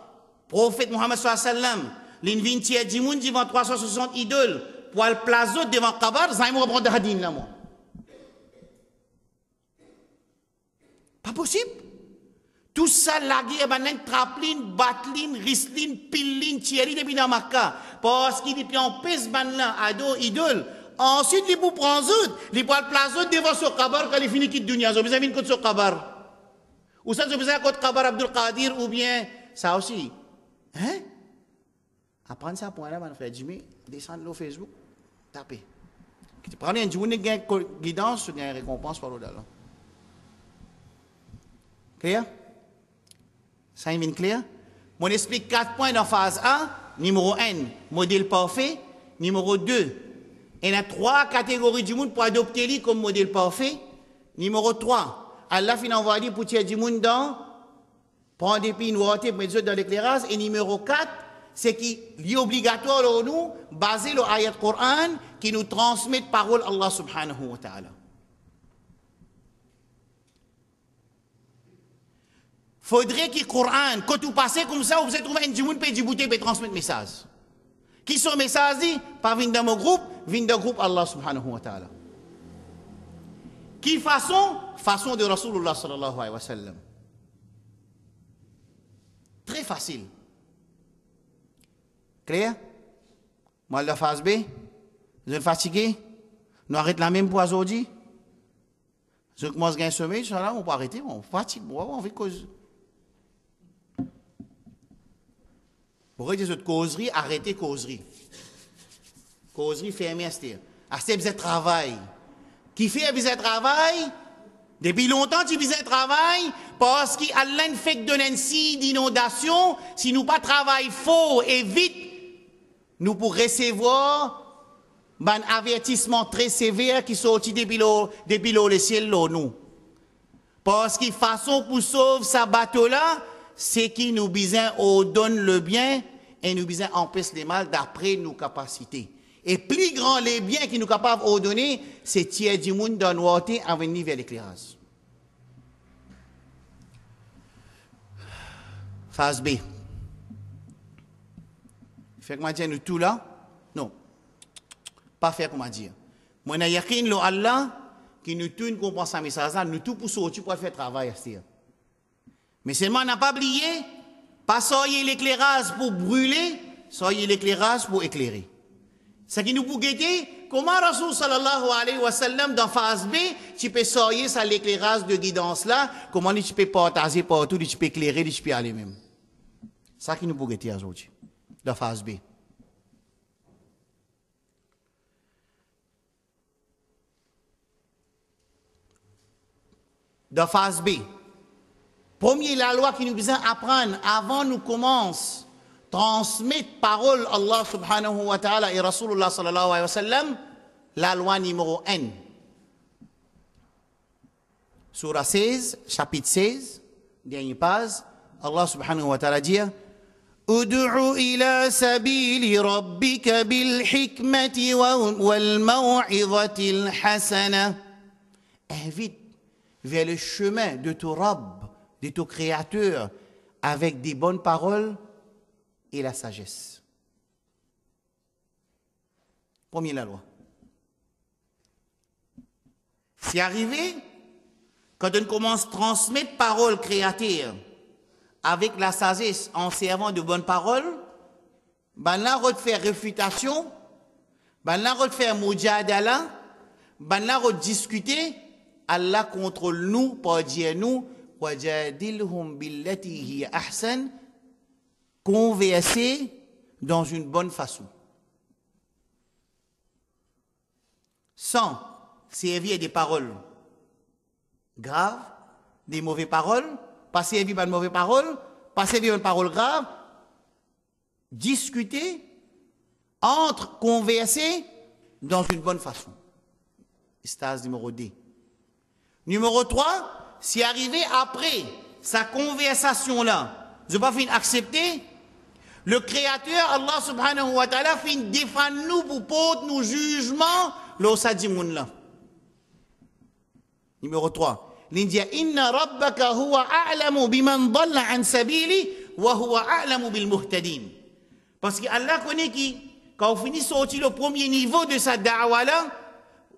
prophète Muhammad sallallahu alayhi wa sallam, l'inventier du monde devant 360 idoles, pour le plazo devant Kabar, ça me reprend de hadin là moi. Pas possible. Tout ça, la guerre, trapline, batlin, rislin, pillin, thierry, depuis dans Makkah. Parce qu'il est en pèse, là, ado, idole. Ensuite, il vous prend autre, il prend le plazo devant ce Kabar quand il finit quitte dunya. Vous avez une côte sur Kabar. Ou ça, vous avez un côte Kabar Abdul Qadir, ou bien, ça aussi. Hein? Apprendre ça pour là, mon frère Jimmy, descendre au Facebook, tapez. Tu prends un journée de guidance, tu as une récompense par l'au-delà. Clair? Ça est clair? On explique 4 points dans phase 1. Numéro 1, modèle parfait. Numéro 2, il y a 3 catégories du monde pour adopter lui comme modèle parfait. Numéro 3, Allah finit envoyer pour tirer du monde dans, prendre des pays noirs pour mettre dans l'éclairage. Et numéro 4, c'est qu'il est obligatoire pour nous, basé sur l'ayat Coran, qui nous transmet parole Allah subhanahu wa ta'ala. Faudrait que le Coran, quand vous passez comme ça, vous avez trouvé un djimoun qui peut transmettre le message. Qui sont message dit? Pas vient dans mon groupe, vient dans le groupe Allah subhanahu wa ta'ala. Qui façon? Façon de Rasulullah sallallahu alayhi wa sallam. Très facile. Clair? Moi, la phase B, vous êtes fatigué? Nous arrêtons la même pour aujourd'hui? Je commence à gagner sommeil, on peut arrêter, on fatigue, on fait cause. Pour des autres causeries, arrêtez causerie. Causerie fermée à ce temps. À ce temps, travail. Qui fait un travail? Depuis longtemps, tu fais un travail parce qu'Allah ne fait que donner un signe d'inondation. Si nous pas travaillons fort et vite, nous pourrons recevoir un avertissement très sévère qui sortit depuis le ciel, nous. Parce que façon pour sauver sa bateau-là, c'est qui nous donne le bien et nous empêche le mal d'après nos capacités. Et plus grand les biens qui nous capables de donner, c'est tiers du monde dans noirté à venir vers l'éclairage. Phase B. Fait comment dire nous tout là? Non. Pas faire comment dire. Moi, je yakin lo Allah qui nous tout comprend sa message là, nous tout pour sortir pour faire travail à ce. Mais seulement on n'a pas oublié, pas soyez l'éclairage pour brûler, soyez l'éclairage pour éclairer. Ce qui nous pour guetter, comment Rasul sallallahu alayhi wa sallam dans phase B, tu peux soyez ça l'éclairage de guidance là, comment tu peux partager partout, tu peux éclairer, tu peux aller même. Ça qui nous pour guetter aujourd'hui, dans phase B. Dans phase B. Premier, la loi qui nous besoin apprendre avant nous commence transmettre parole Allah subhanahu wa ta'ala et Rasulullah sallallahu alayhi wa sallam, la loi numéro 1. Surah 16, chapitre 16, dernière page, Allah subhanahu wa ta'ala dit ادع إلى سبيل ربك بالحكمة والموعظة الحسنة. Invite vers le chemin de ton Rabb, de ton Créateur, avec des bonnes paroles et la sagesse. Premier, la loi. C'est arrivé, quand on commence à transmettre paroles créateurs avec la sagesse en servant de bonnes paroles, ben là, on faire réfutation, ben là, on faire mujadala, ben là, on discuter, Allah contrôle nous, pour dire nous, wajadilhum billati hiya ahsan, converser dans une bonne façon. Sans servir des paroles graves, des mauvaises paroles, pas servir par de mauvaises paroles, pas servir par de paroles graves, discuter, entre, converser dans une bonne façon. Stase numéro 2. Numéro 3, si arrivé après sa conversation-là, je ne vais pas finir accepter, le Créateur, Allah subhanahu wa ta'ala, finit défendre nous pour porter nos jugements, là. Numéro 3. L'India, inna rabbaka huwa a'lamu biman dalla an sabili wa huwa a'lamu bil muhtadin. Parce que Allah connaît qui, quand on finit sortir le premier niveau de sa da'wa là,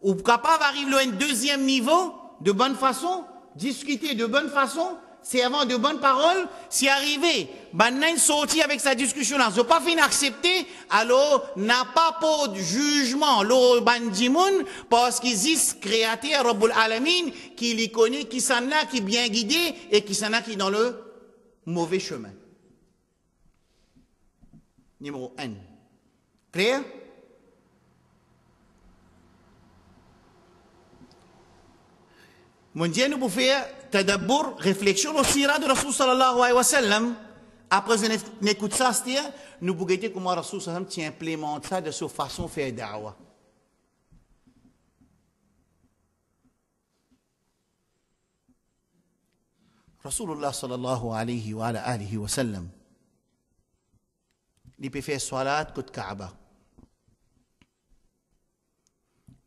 ou capable d'arriver à un deuxième niveau, de bonne façon, discuter de bonne façon, servant de bonnes paroles, si arrivé, maintenant sorti avec sa discussion là, je pas fin accepter, alors n'a pas pour jugement, l'eau bandimoun, parce qu'il existe créateur, Rabbul Alamin, qui les connaît, qui s'en a, qui bien guidé, et qui s'en a qui est dans le mauvais chemin. Numéro 1. Clair? Mon Dieu, nous pouvons faire tadabbur, réflexion au sira de Rasul sallallahu alayhi wa sallam. Après, on écoute ça, nous pouvons voir comment Rasul sallallahu alayhi wa sallam implémente ça de sa façon de faire da'wa. Rasulullah sallallahu alayhi wa sallam, il peut faire salat côté Kaaba.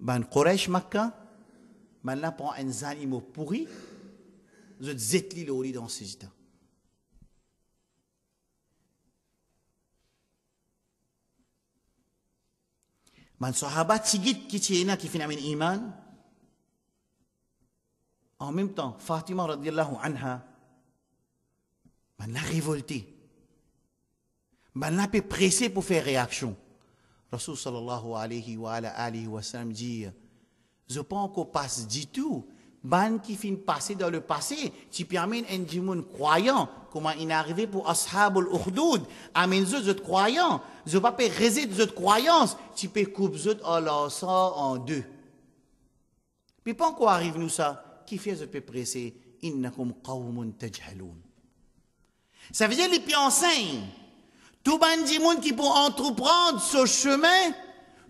Ben Quraysh Makkah, maintenant prend un animal pourri, je zetli le lit dans ces états. Man sahaba tigit qui tiena qui finalement iman. En même temps, Fatima radiyallahu anha, man l'a révolté. Man l'a peu pressé pour faire réaction. Rasul sallallahu alayhi wa sallam dit, je pense qu'on passe du tout. Ban qui finit passer dans le passé, tu permets un djimoun croyant, comment il est arrivé pour Ashabul Ukhdud, amène zot croyant, je ne peux pas résider zot croyance, tu peux couper zot en deux. Puis pas encore arrive nous ça, qui fait je peux presser, innakum qawmun tajhaloun. Ça veut dire les pieds enseignent, tout ban djimoun qui pour entreprendre ce chemin,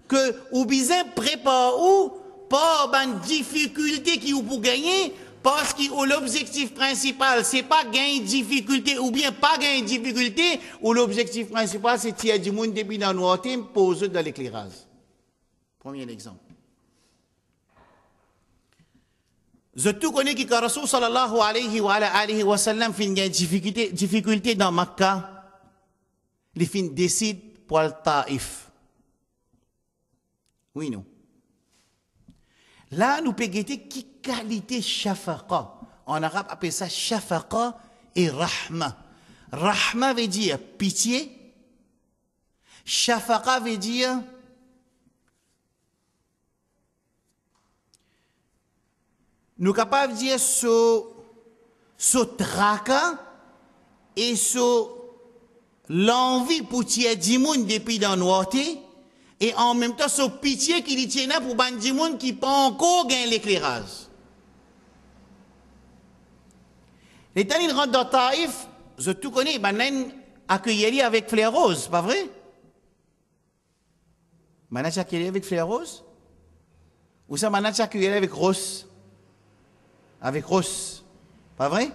que ou bien prépare ou, pas une difficulté qui ou pour gagner, parce que l'objectif principal, c'est pas gagner difficulté ou bien pas gagner difficulté, ou l'objectif principal, c'est tirer du monde depuis dans nos thèmes, poser dans l'éclairage. Premier exemple. Je tout connais que Rasul sallallahu alayhi wa sallam fin gagne difficulté dans Makkah, les fin décide pour le Taïf. Oui, non. Là, nous pouvons guetter qui qualité shafaqa. En arabe, on appelle ça shafaqa et rahma. Rahma veut dire pitié. Shafaqa veut dire nous sommes capables de dire ce tracas et l'envie pour tirer du monde depuis dans nos têtes. Et en même temps, ce pitié qu'il y tient pour bandi monde qui peut encore gagner l'éclairage. Les temps, ils rentrent dans Taïf, je tout connais, ils accueillir avec fleurs roses, pas vrai? Ils accueillir avec fleurs roses? Ou ça, ils accueillir avec rose? Avec rose, pas vrai?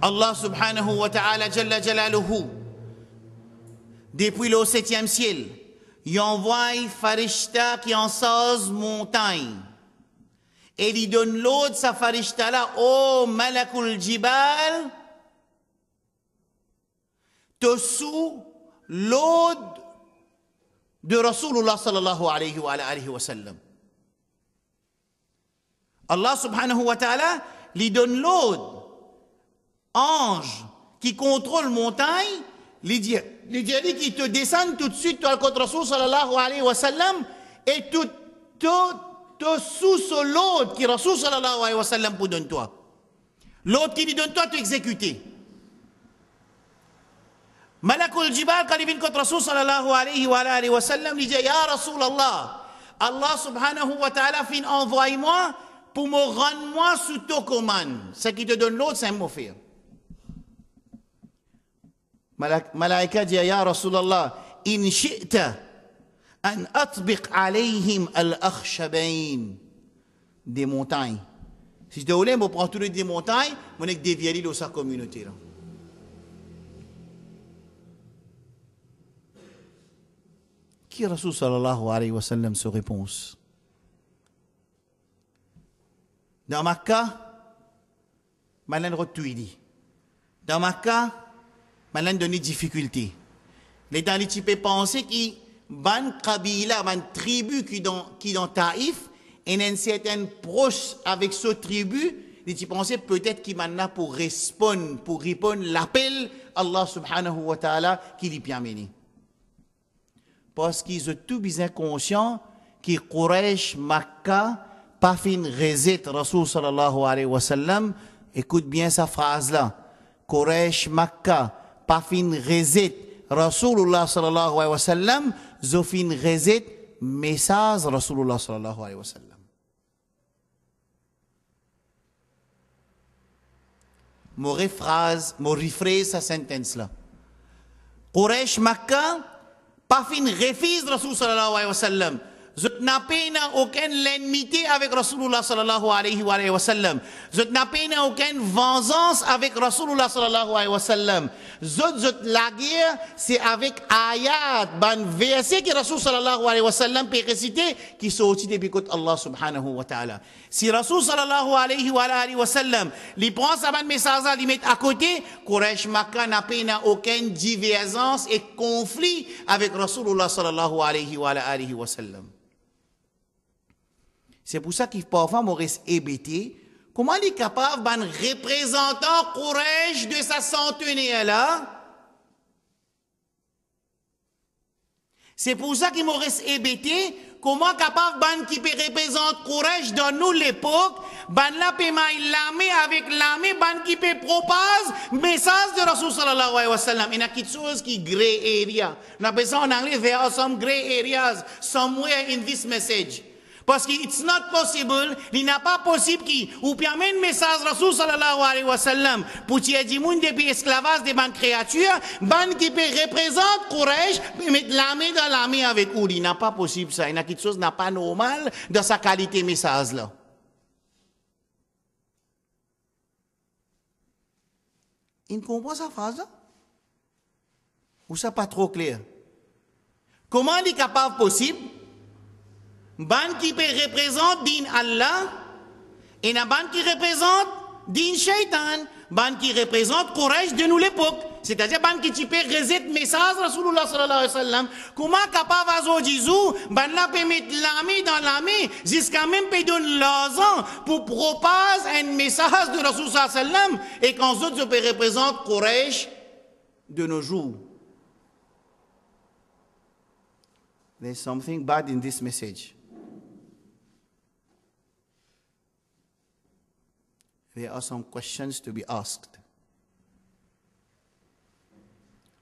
Allah subhanahu wa ta'ala jalla jalaluhu, depuis le 7e ciel, il envoie farishta qui ensase montagne. Et il donne l'autre sa farishta là, oh malakul jibal, dessous l'autre de Rasulullah sallallahu alayhi wa sallam. Allah subhanahu wa ta'ala lui donne l'autre ange qui contrôle montagne, lui dit qui te descend tout de suite toi contre Rasul sallallahu alayhi wa sallam et tout sous l'autre qui Rasul sallallahu alayhi wa sallam pour donner toi. L'autre qui lui donne toi, tu exécuter. Malakul Jibal, quand il vient contre Rasul sallallahu alayhi wa sallam, il dit Ya Rasulallah, Allah subhanahu wa ta'ala fin envoie-moi pour me rendre moi sous ton commande. Ce qui te donne l'autre, c'est un mot faire. Malaika dit Ya Rasulallah, in shi'ta an atbiq alayhim al-akhshabain, des montagnes. Si je te voulais, je prends tous les des montagnes, je vais dévier dans sa communauté. Là. Qui Rasul sallallahu alayhi wa sallam se réponse? Dans Makkah, je retuidi. Dans Makkah, je donne des difficultés. Les dans les types penser qui ban kabila, ban tribu qui dans Taïf, et une certaine proche avec ce tribu, les types penser peut-être qui maintenant pour répondre l'appel Allah subhanahu wa ta'ala qui lui permet. Parce qu'ils sont tout bien conscients que Quraysh, Makkah, pas fin reset Rasul sallallahu alayhi wa sallam. Écoute bien sa phrase là. Quraysh, Makkah, pas fin reset Rasulullah sallallahu alayhi wa sallam. Zo fin reset message Rasulullah sallallahu alayhi wa sallam. Mon rephrase sa sentence là. Quraysh, Makkah, pas fin refuse Rasul sallallahu alayhi wa sallam. Zot n'a pas aucune enmité avec Rasulullah sallallahu alayhi wa sallam. Zot n'a pas aucune vengeance avec Rasulullah sallallahu alayhi wa sallam. Zot la guerre, c'est avec ayat, ban verset que Rasul sallallahu alayhi wa sallam peut réciter, qui sortit depuis côté Allah subhanahu wa ta'ala. Si Rasul sallallahu alayhi wa sallam, lui prend sa ban message, lui met à côté, Quraysh Makkah n'a pas aucune divergence et conflit avec Rasulullah sallallahu alayhi wa sallam. C'est pour ça qu'il parfois Maurice hébété. Comment il est capable d'un représentant Quraysh de sa centenaire là? C'est pour ça qu'il Maurice hébété. Comment capable ban qui peut représenter Quraysh dans nous l'époque, ban la peut l'armée avec l'armée, ban qui peut propose message de Rasul sallallahu alayhi wa sallam. Il y a quelque chose qui gray area. On appelle ça en anglais, there are some gray areas somewhere in this message. Parce que it's not possible, il n'est pas possible qui ou permet un message Rasul sallallahu alayhi wa sallam pour tirer du monde depuis esclavage des bandes créatures, ban qui peut représenter Quraysh, mettre l'armée dans l'armée avec eux. Il n'est pas possible ça. Il y a quelque chose qui n'est pas normal dans sa qualité message là. Il comprend sa phrase là? Ou ça pas trop clair? Comment il est capable possible? Ban qui peut représenter din Allah et na ban qui représente din shaitan, ban qui représente Quraysh de nous l'époque, c'est-à-dire ban qui peut reset message Rasulullah sallallahu alayhi wa sallam. Comment capable aujourd'hui ban la peut mettre l'armée dans l'armée jusqu'à même peut donner l'argent pour proposer un message de Rasulullah sallallahu alayhi wa sallam et quand autres peut représenter Quraysh de nos jours. There's something bad in this message. There are some questions to be asked.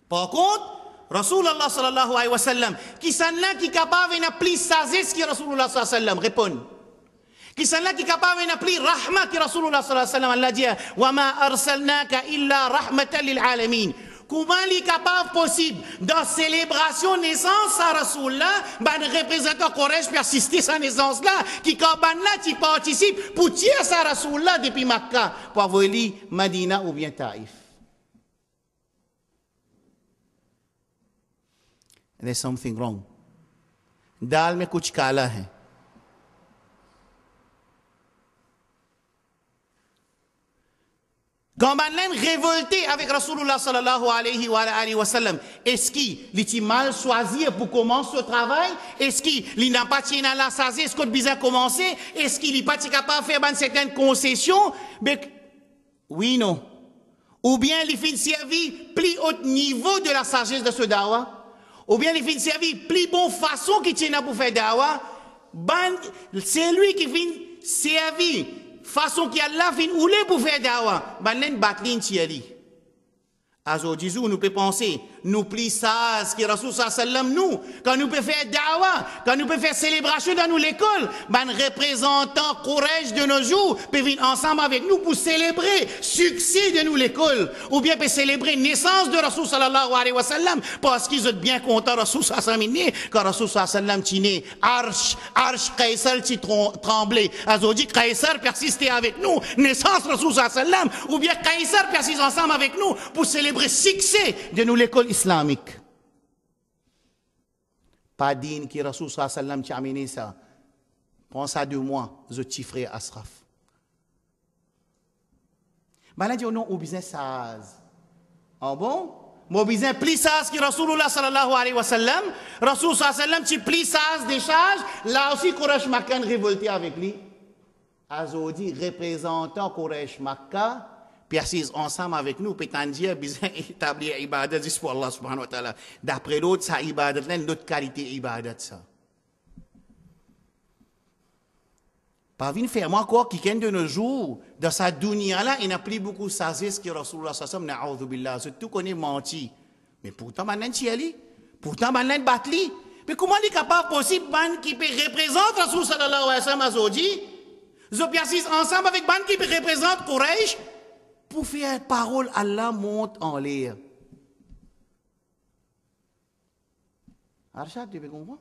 Par contre, Rasulullah sallallahu alayhi wa sallam, qui sont là qui est capable de plus sagesse que Rasulullah sallallahu alayhi wa sallam, répond. Qui sont là qui est capable de plus rahma que Rasulullah sallallahu alayhi wa sallam, Allah dit, wa ma arsalnaka illa rahmatan lil alamin. Comment est capable possible dans célébration naissance à Rasoullah, ben représentant Quraysh persister sa naissance là, qui quand ben là qui participe pour tirer sa Rasoullah depuis Makkah pour voler Madina ou bien Taïf. There's something wrong. दाल में कुछ काला है. Quand on est révolté avec Rasulullah sallallahu alayhi wa sallam, est-ce qu'il est mal choisi pour commencer le travail? Est-ce qu'il n'a pas tenu à la sagesse, est-ce qu'il a besoin de commencer? Est-ce qu'il n'est pas capable de faire certaines concessions? Oui, non. Ou bien il fait servi plus haut niveau de la sagesse de ce dawa? Ou bien il fait servir plus bonne façon qu'il tient pour faire dawa, c'est lui qui fait servir façon qui a la fin ou pour faire dawa, ben batlin tiali. Aujourd'hui, nous pouvons penser, nous plus sages que Rasul sallam nous, quand nous pouvons faire dawa, quand nous pouvons faire célébration dans l'école, ben représentant courage de nos jours, peuvent venir ensemble avec nous pour célébrer succès de nous l'école, ou bien pour célébrer naissance de Rasul sallallahu alayhi wa sallam, parce qu'ils sont bien contents Rasul sallam quand Rasul sallam tine, arche, Kaysar qui tremblait. Aujourd'hui, Kaysar persistait avec nous, naissance Rasul sallam, ou bien Kaysar persiste ensemble avec nous pour célébrer succès de nous l'école islamique. Pas digne qui Rasul sallam qui a amené ça. Prends ça de moi, je petit frère Asraf. Maintenant, dit non, au business saz. Ah bon? Mon business plus saz que Rasulullah sallallahu alayhi wa sallam. Rasul sallam qui plus saz des charges. Là aussi, Quraysh Makkah révolté avec lui. Azodi, représentant Quraysh Makkah, puis assis ensemble avec nous, puis t'en dire, besoin d'établir ibadat pour Allah subhanahu wa ta'ala. D'après l'autre, ça ibadat, l'autre qualité ibadat, ça. Pas venir faire moi quoi, qui de nos jours, dans sa dunya là, il n'a plus beaucoup de sagesse que Rasulullah sallallahu alayhi wa sallam, na'udhu billah, tout connaît menti. Mais pourtant, maintenant, tu y pourtant, maintenant, batli. Mais comment il est capable possible, ban qui peut représenter Rasul sallallahu alayhi wa sallam, azodi, ils ont assis ensemble avec ban qui peut représenter Quraysh, pour faire parole, Allah monte en l'air. Arshad, tu peux comprendre?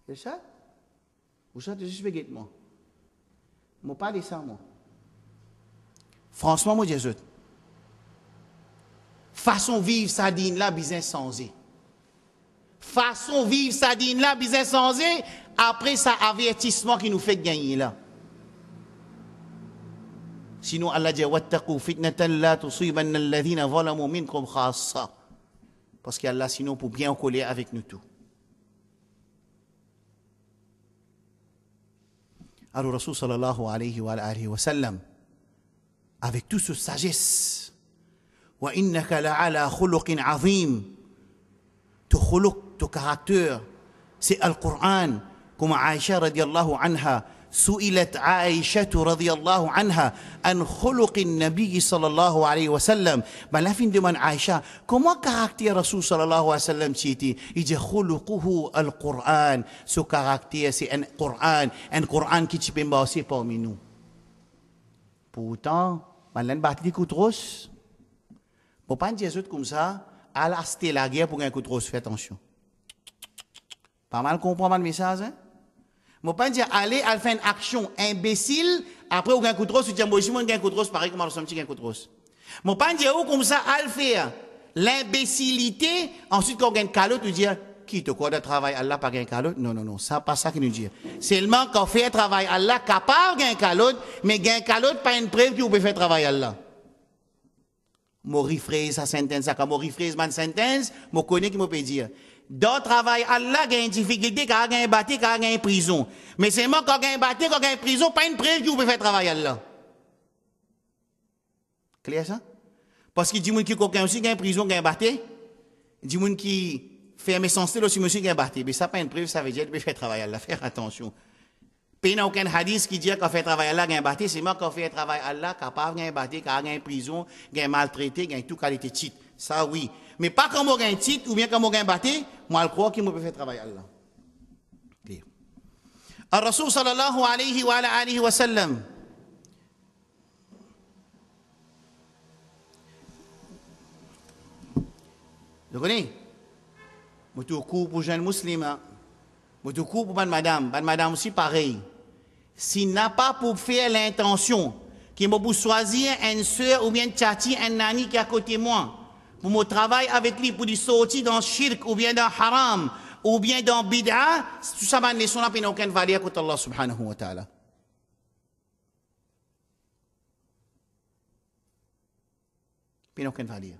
Arshad? Ou ça, tu suis fait moi? Moi, pas de ça, moi. Franchement, moi, Jésus. Façon vivre sa dîne là, business sans eux. Façon vivre sa dîne là, business sans eux, après ça, avertissement qui nous fait gagner là. Sinon, Allah dit wattaqu fitnatan la tusibanna alladhina zalamu minkum khassa. Parce qu'Allah, sinon, pour bien coller avec nous tout. Alors, Rasul sallallahu alayhi wa sallam, avec toute cette sagesse, wa innaka la'ala khuluqin azim, ton khuluq, ton caractère, c'est Al-Qur'an, comme Aïcha radiallahu anha, سئلت عائشة رضي الله عنها عن خلق النبي صلى الله عليه وسلم. بل في دمان عائشة كما كاركتير رسول صلى الله عليه وسلم سيتي يجي خلقه القرآن سو كاركتير سي ان قرآن qui peut passer parmi nous. Pourtant, malin batli koutros. Pour pas dire comme ça, à la la guerre pour un koutros, fais attention. Pas mal comprendre le message, hein? Je ne peux pas dire aller à faire une action imbécile, après, on a un coup de rose, tu dis, moi, je suis un coup de rose, pareil comme on a un coup de rose. Je ne peux pas dire, comme ça, à le faire, l'imbécilité, ensuite, quand on a un calotte, tu dis, qui te quoi de travail Allah, pas un calotte? Non, non, non, ça, pas ça qu'il nous dit. Seulement, quand on fait un travail Allah, capable d'un calotte, mais un calotte, pas une preuve qu'on peut faire travail Allah. Je rephrase sa sentence, quand je rephrase ma sentence, je connais qui me peut dire. Dans le travail, Allah a une difficulté, quand il y a un bâti, quand il y a une prison. Mais c'est moi, quand il y a un bâti, quand il y a une prison, pas une preuve qui peut faire travail Allah. Clair ça? Parce qu'il dit que quelqu'un aussi qui a une prison, qui a un bâti, il dit que qui fait un méchanceté aussi, monsieur qui a un bâti. Mais ça, pas une preuve, ça veut dire qu'il peut faire travail Allah. Faire attention. Il n'y a aucun hadith qui dit qu'on fait travail Allah, il y a un bâti, c'est moi qui fait travail Allah, capable, il y a un bâti, quand il y a une prison, il y a un maltraité, il y a toute qualité de titre. Ça, oui. Mais pas comme on a un titre ou bien comme on a un bâti, moi, je crois qu'il peut faire travail Allah. Al-Rasul sallallahu alayhi wa sallam. Vous connaissez? Je suis pour les jeunes musulmans. Je suis pour madame. Madame aussi pareil. S'il n'a pas pour faire l'intention, qu'il m'a pour choisir une soeur ou bien une tchati, un nani qui est à côté de moi, pour me travailler avec lui, pour lui sortir dans le shirk, ou bien dans le haram, ou bien dans le bid'a, tout ça, man, laissons-la, puis n'a aucune valeur contre Allah subhanahu wa ta'ala. Puis n'a aucune valeur.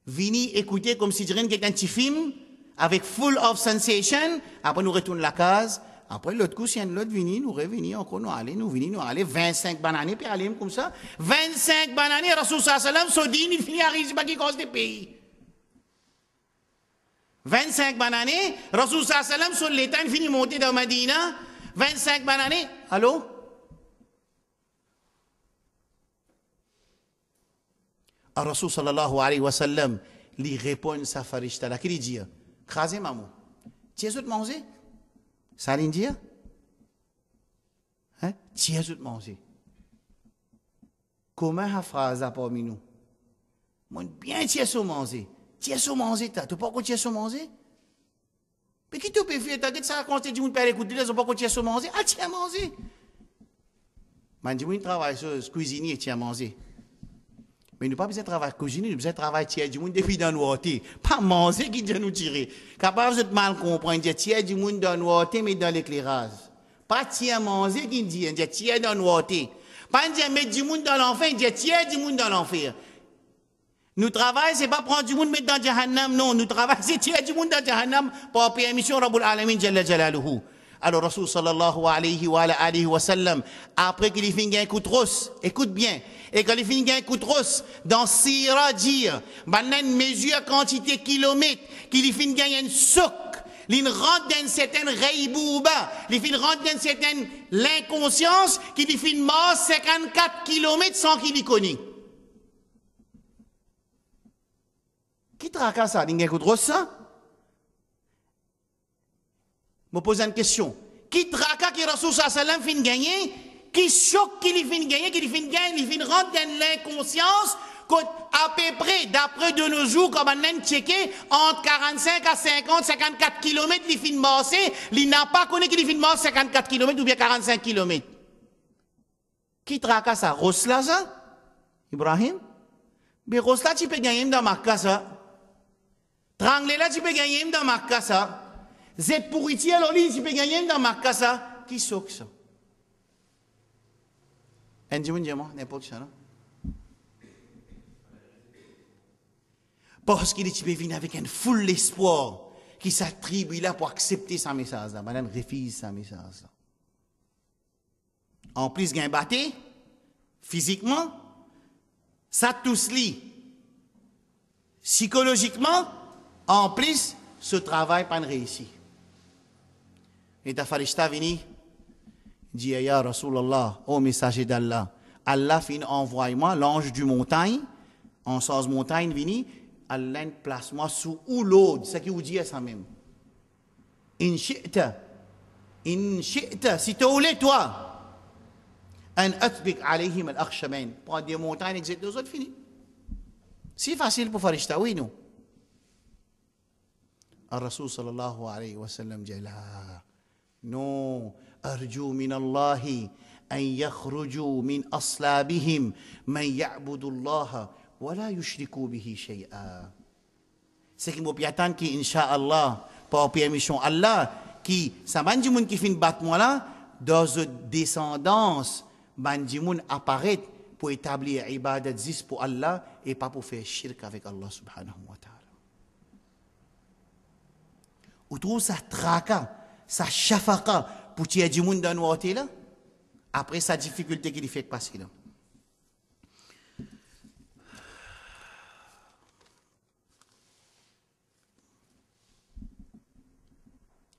Vini écouter comme si je dirais quelqu'un petit film, avec full of sensation, après nous retourne la case, après l'autre coup, si un autre vini, nous revenons encore, nous allons, 25 bananes, puis aller comme ça. 25 bananes, Rasul sallam, so dit, il finit à risque, qui cause des pays. 25 bananes, Rasul sallam, sur l'état, il finit monter dans Medina. 25 bananes, allô? Rasul sallallahu alayhi wa sallam, lui répond sa farishta, là, qu'il dit, crasez maman, tu es autre manger? Ça veut dire? Hein? Tu es autre manger. Comment la phrase a parmi nous? Moi, bien tu es au manger. Tu es au manger, tu sais pas quoi tu es au manger? Mais qui te peut faire? Tu as dit ça quand tu dis que tu peux écouter, tu sais pas quoi tu es au manger? Ah, tu es manger. Mais je travaille sur le cuisinier, tu es manger. Mais nous n'avons pas besoin de travailler cuisiner, nous avons besoin de travailler tiers du monde depuis dans nous pas manger qui doit nous tirer. Capable de mal comprendre, tiers du monde dans nous mais dans l'éclairage. Pas tiers manger qui dit, tiers dans nous pas dire mettre du monde dans l'enfer, tiers du monde dans l'enfer. Nous travaillons, c'est pas prendre du monde mettre dans Jahannam, non, nous travaillons, c'est tiers du monde dans Jahannam pour permission Rabbul Alamin Jalla Jalaluhu. Alors, Rasul sallallahu alayhi wa sallam, après qu'il ait fini un coup de rosse, écoute bien, et quand il finit un coup de rosse, dans Sira dire, maintenant mesure quantité kilomètres, qu'il finit gagner un souk, il rentre dans une certaine raybouba, il finit rentre dans une certaine l'inconscience, qu'il finit mort 54 kilomètres sans qu'il y connaisse. Qui tracasse ça? Il y a un coup de rosse, ça? Je me pose une question. Qui traca que Rasul sallam fin gagner? Qui choque qu'il fin gagner? Qu'il fin gagner? Il fin rentrer dans l'inconscience à peu près, d'après de nos jours, comme on a checké, entre 45 à 50, 54 km, il fin marcher, il n'a pas connu qu'il fin marcher 54 km ou bien 45 km. Qui traca ça? Rosla ça? Ibrahim? Mais Rosla, tu peux gagner dans ma casa. Tranglé là, tu peux gagner dans ma casa. Zet pourritier, alors lui, tu peux gagner dans ma casa. Qui soque ça? Un dimanche, n'importe quoi, non? Parce qu'il peut venir avec un full espoir qui s'attribue là pour accepter sa message. Madame refuse sa message. En plus, il y a un batté, physiquement, ça tous lit. Psychologiquement, en plus, ce travail pas réussi. Et ta farishta vini, dit ya Rasulallah, ô messager d'Allah, Allah fin envoie-moi l'ange du montagne, en sens montagne vini, Allah place-moi sous ou l'eau, c'est ce qui vous dit ça même. In shi'ta, si tu voulais toi, an atbik alayhim al-akhshabain, prends des montagnes, etc. Nous autres fini. C'est facile pour farishta, oui, non? الرسول صلى الله عليه وسلم جل نو أرجو من الله أن يخرجوا من أصلابهم من يعبد الله ولا يشركوا به شيئا. C'est qui m'ont attendre qui Inch'Allah par permission Allah qui ça manjimoun qui fin battre moi là dans une descendance manjimoun apparaît pour établir ibadat zis pour Allah et pas pour faire shirk avec Allah subhanahu wa ta'ala. Ou trouve ça traka, ça shafaka pour tirer du monde dans nous là. Après sa difficulté qu'il fait passer là.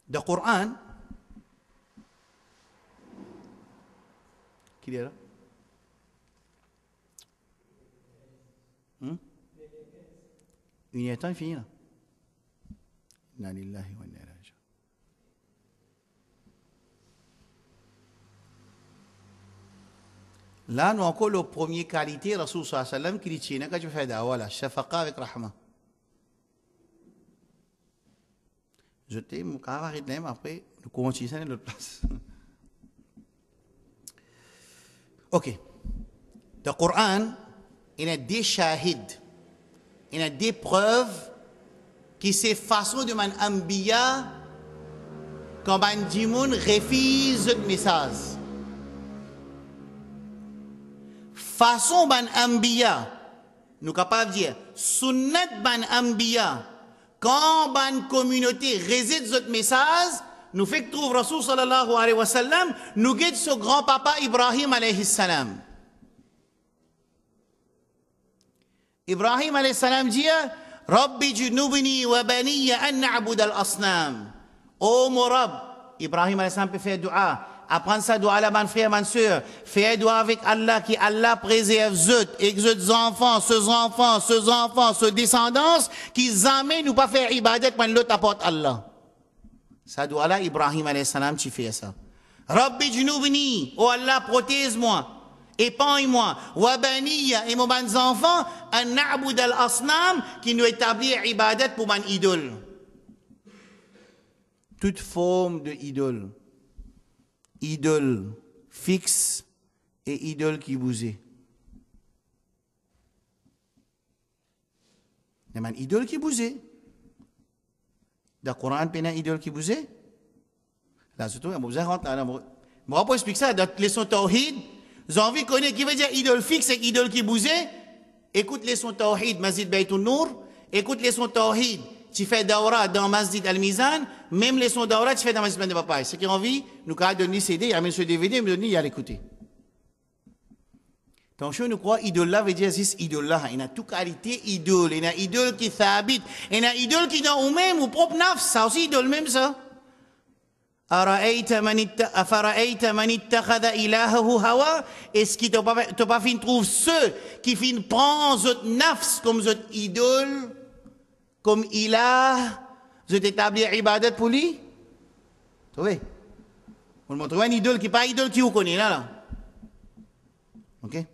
Dans le Coran, qui est là? Une étape finie là. Inna lillahi wa inna ilaihi raji'un. Là, nous avons encore la première qualité, Rasul sallallahu alayhi wa sallam, qui dit, quand tu fais dawa, la shafaqa avec rahma. Je t'aime, après, nous continuons à l'autre place. Ok. Le Coran, il y a des shahids, il y a des preuves qui c'est façon de man ambiya quand man dimoun refuse le message. Façon man ambiya, nous capables de dire, sunnat ban ambiya, quand ban communauté réside ce message, nous fait que trouve Rasul sallallahu alayhi wa sallam, nous guide ce grand-papa Ibrahim alayhi salam. Ibrahim alayhi salam dit, Rabbi junubni wa baniya an na'bud al-asnam. Oh mon Rab, Ibrahim alayhi salam peut faire dua. Apprendre ça dua là, mon frère, ma soeur. Faire dua avec Allah, qui Allah préserve zut, et zut enfants, ce descendance, qui amènent nous pas faire ibadat quand l'autre apporte Allah. Ça dua là, Ibrahim alayhi salam, tu fais ça. Rabbi junubni, oh Allah, protège-moi, épargne-moi, wa baniya, et mon enfants, an na'bud al-asnam, qui nous établit ibadat pour mon idole. Toute forme de idole. Idole fixe et idole qui bougeait. Il y a une idole qui bougeait. Dans le Coran, il y a une idole qui bougeait. Là, surtout, je vais rentrer là. Je vais expliquer ça dans la leçon Tawhid. J'ai envie de connaître qui veut dire idole fixe et idole qui bougeait. Écoute les leçons Tawhid, Masjid Baytul Nour. Écoute les leçons Tawhid. Tu fais Dawra dans Masjid Al-Mizan, même les sons Dawra, tu fais dans Masjid de Papaye. Ceux qui ont envie, nous avons donné CD, amène ce DVD, nous donner, il y a l'écouter. Donc, je nous crois, idole là veut dire, c'est idole là. Il y a toute qualité idole. Il y a idole qui s'habite. Il y a idole qui dans nous-mêmes, ou propre naf. Ça aussi, idole même, ça. أفرأيت من اتخذ إلهه هوا. Est-ce qu'il t'a pas fait trouver ceux qui fin prend zot nafs comme zot idole? Comme ilah, je t'établis ibadat pour lui. Vous voyez? Vous me montrez un idole qui n'est pas idole qui vous connaît là. Ok?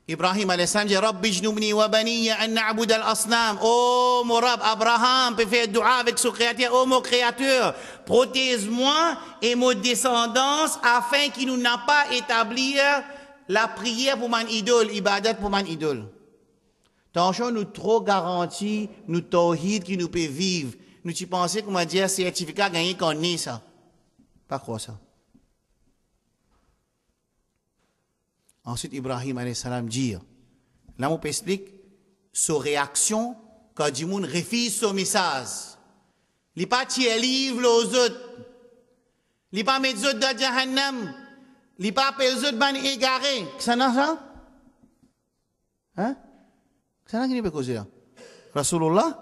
Ibrahim alayhi salam dit Rabbi jnubni wa baniya an na'bud al-asnam. Oh mon Rab, Abraham peut faire dua avec son créateur. Oh mon créateur, protège-moi et mon descendance afin qu'il nous n'a pas établi la prière pour mon idole, ibadat pour mon idole. Attention, nous trop garantis, nous tawhid qui nous peut vivre. Nous tu pensez comment dire certificat gagné qu'on est ça. Pas quoi ça. Ensuite, Ibrahim alayhi salam dit, là on peut expliquer sa réaction quand du monde refuse son message. Il pas tirer livre aux autres. Il pas mettre les autres dans Jahannam. Il pas appeler les autres ban égarés. Ça n'a ça? Hein? C'est là qui peut causer là. Rasulullah.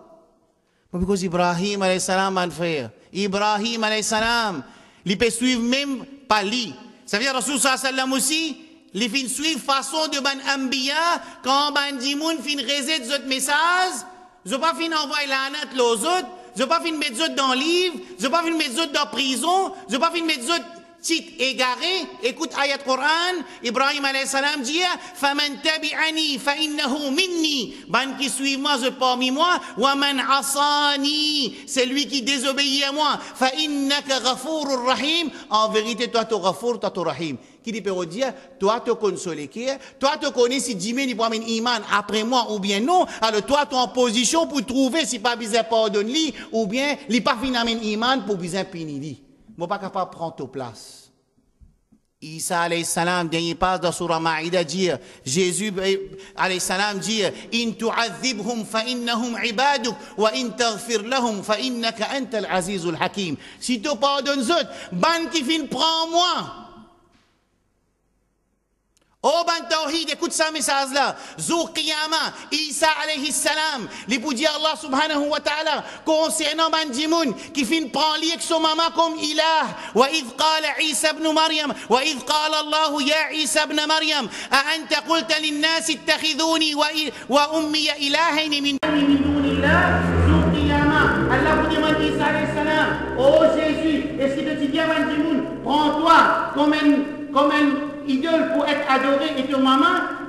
Parce que Ibrahim alayhi salam, mon frère. Ibrahim alayhi salam. Il peut suivre même pas lui. Ça veut dire Rasul sallallahu alayhi wa sallam aussi. Il fin suivre façon de ban ambiya. Quand ban dimoun fin réser d'autres messages. Je pas fin envoyer la note aux autres. Je pas fin mettre d'autres dans le livre. Je pas fin mettre d'autres dans prison. Je pas fin mettre d'autres titre égaré. Écoute ayat Coran. Ibrahim alayhi salam dit faman tabi'ani fa innahu minni. Ban qui suit moi je parmi moi. Wa man asani, c'est lui qui désobéit à moi. Fa innaka ghafurur rahim. En vérité toi tu ghafur, toi tu rahim. Qui dit peut dire toi te consoler qui toi te connais si Jimé ni pas un iman après moi ou bien non. Alors toi tu es en position pour trouver si pas besoin pardonne lui ou bien li pas fin amen iman pour besoin punir lui. Moi pas capable prendre ta place. Isa alayhi salam dernier passe dans surah Maïda dit Jésus alayhi salam dit in tu'adhibhum fa innahum ibaduk wa in taghfir lahum fa innaka antal azizul hakim. Si tu pardonnes eux, ban qui fin prend moi. Oh ban tawhid, écoute ça message là. Zou qiyama, Isa alayhi salam, li pour dire Allah subhanahu wa ta'ala, concernant ban dimoun, qui fin prend li avec son maman comme ilah. Wa idh qala Isa ibn Maryam, wa idh qala Allah ya Isa ibn Maryam, a anta qulta lin nas ittakhiduni wa ummi ilahayn min dunillah. Zou qiyama, Allah vous demande Isa alayhi salam, oh Jésus, est-ce que tu dis à ban dimoun, prends-toi comme un idole pour être adoré et ton maman,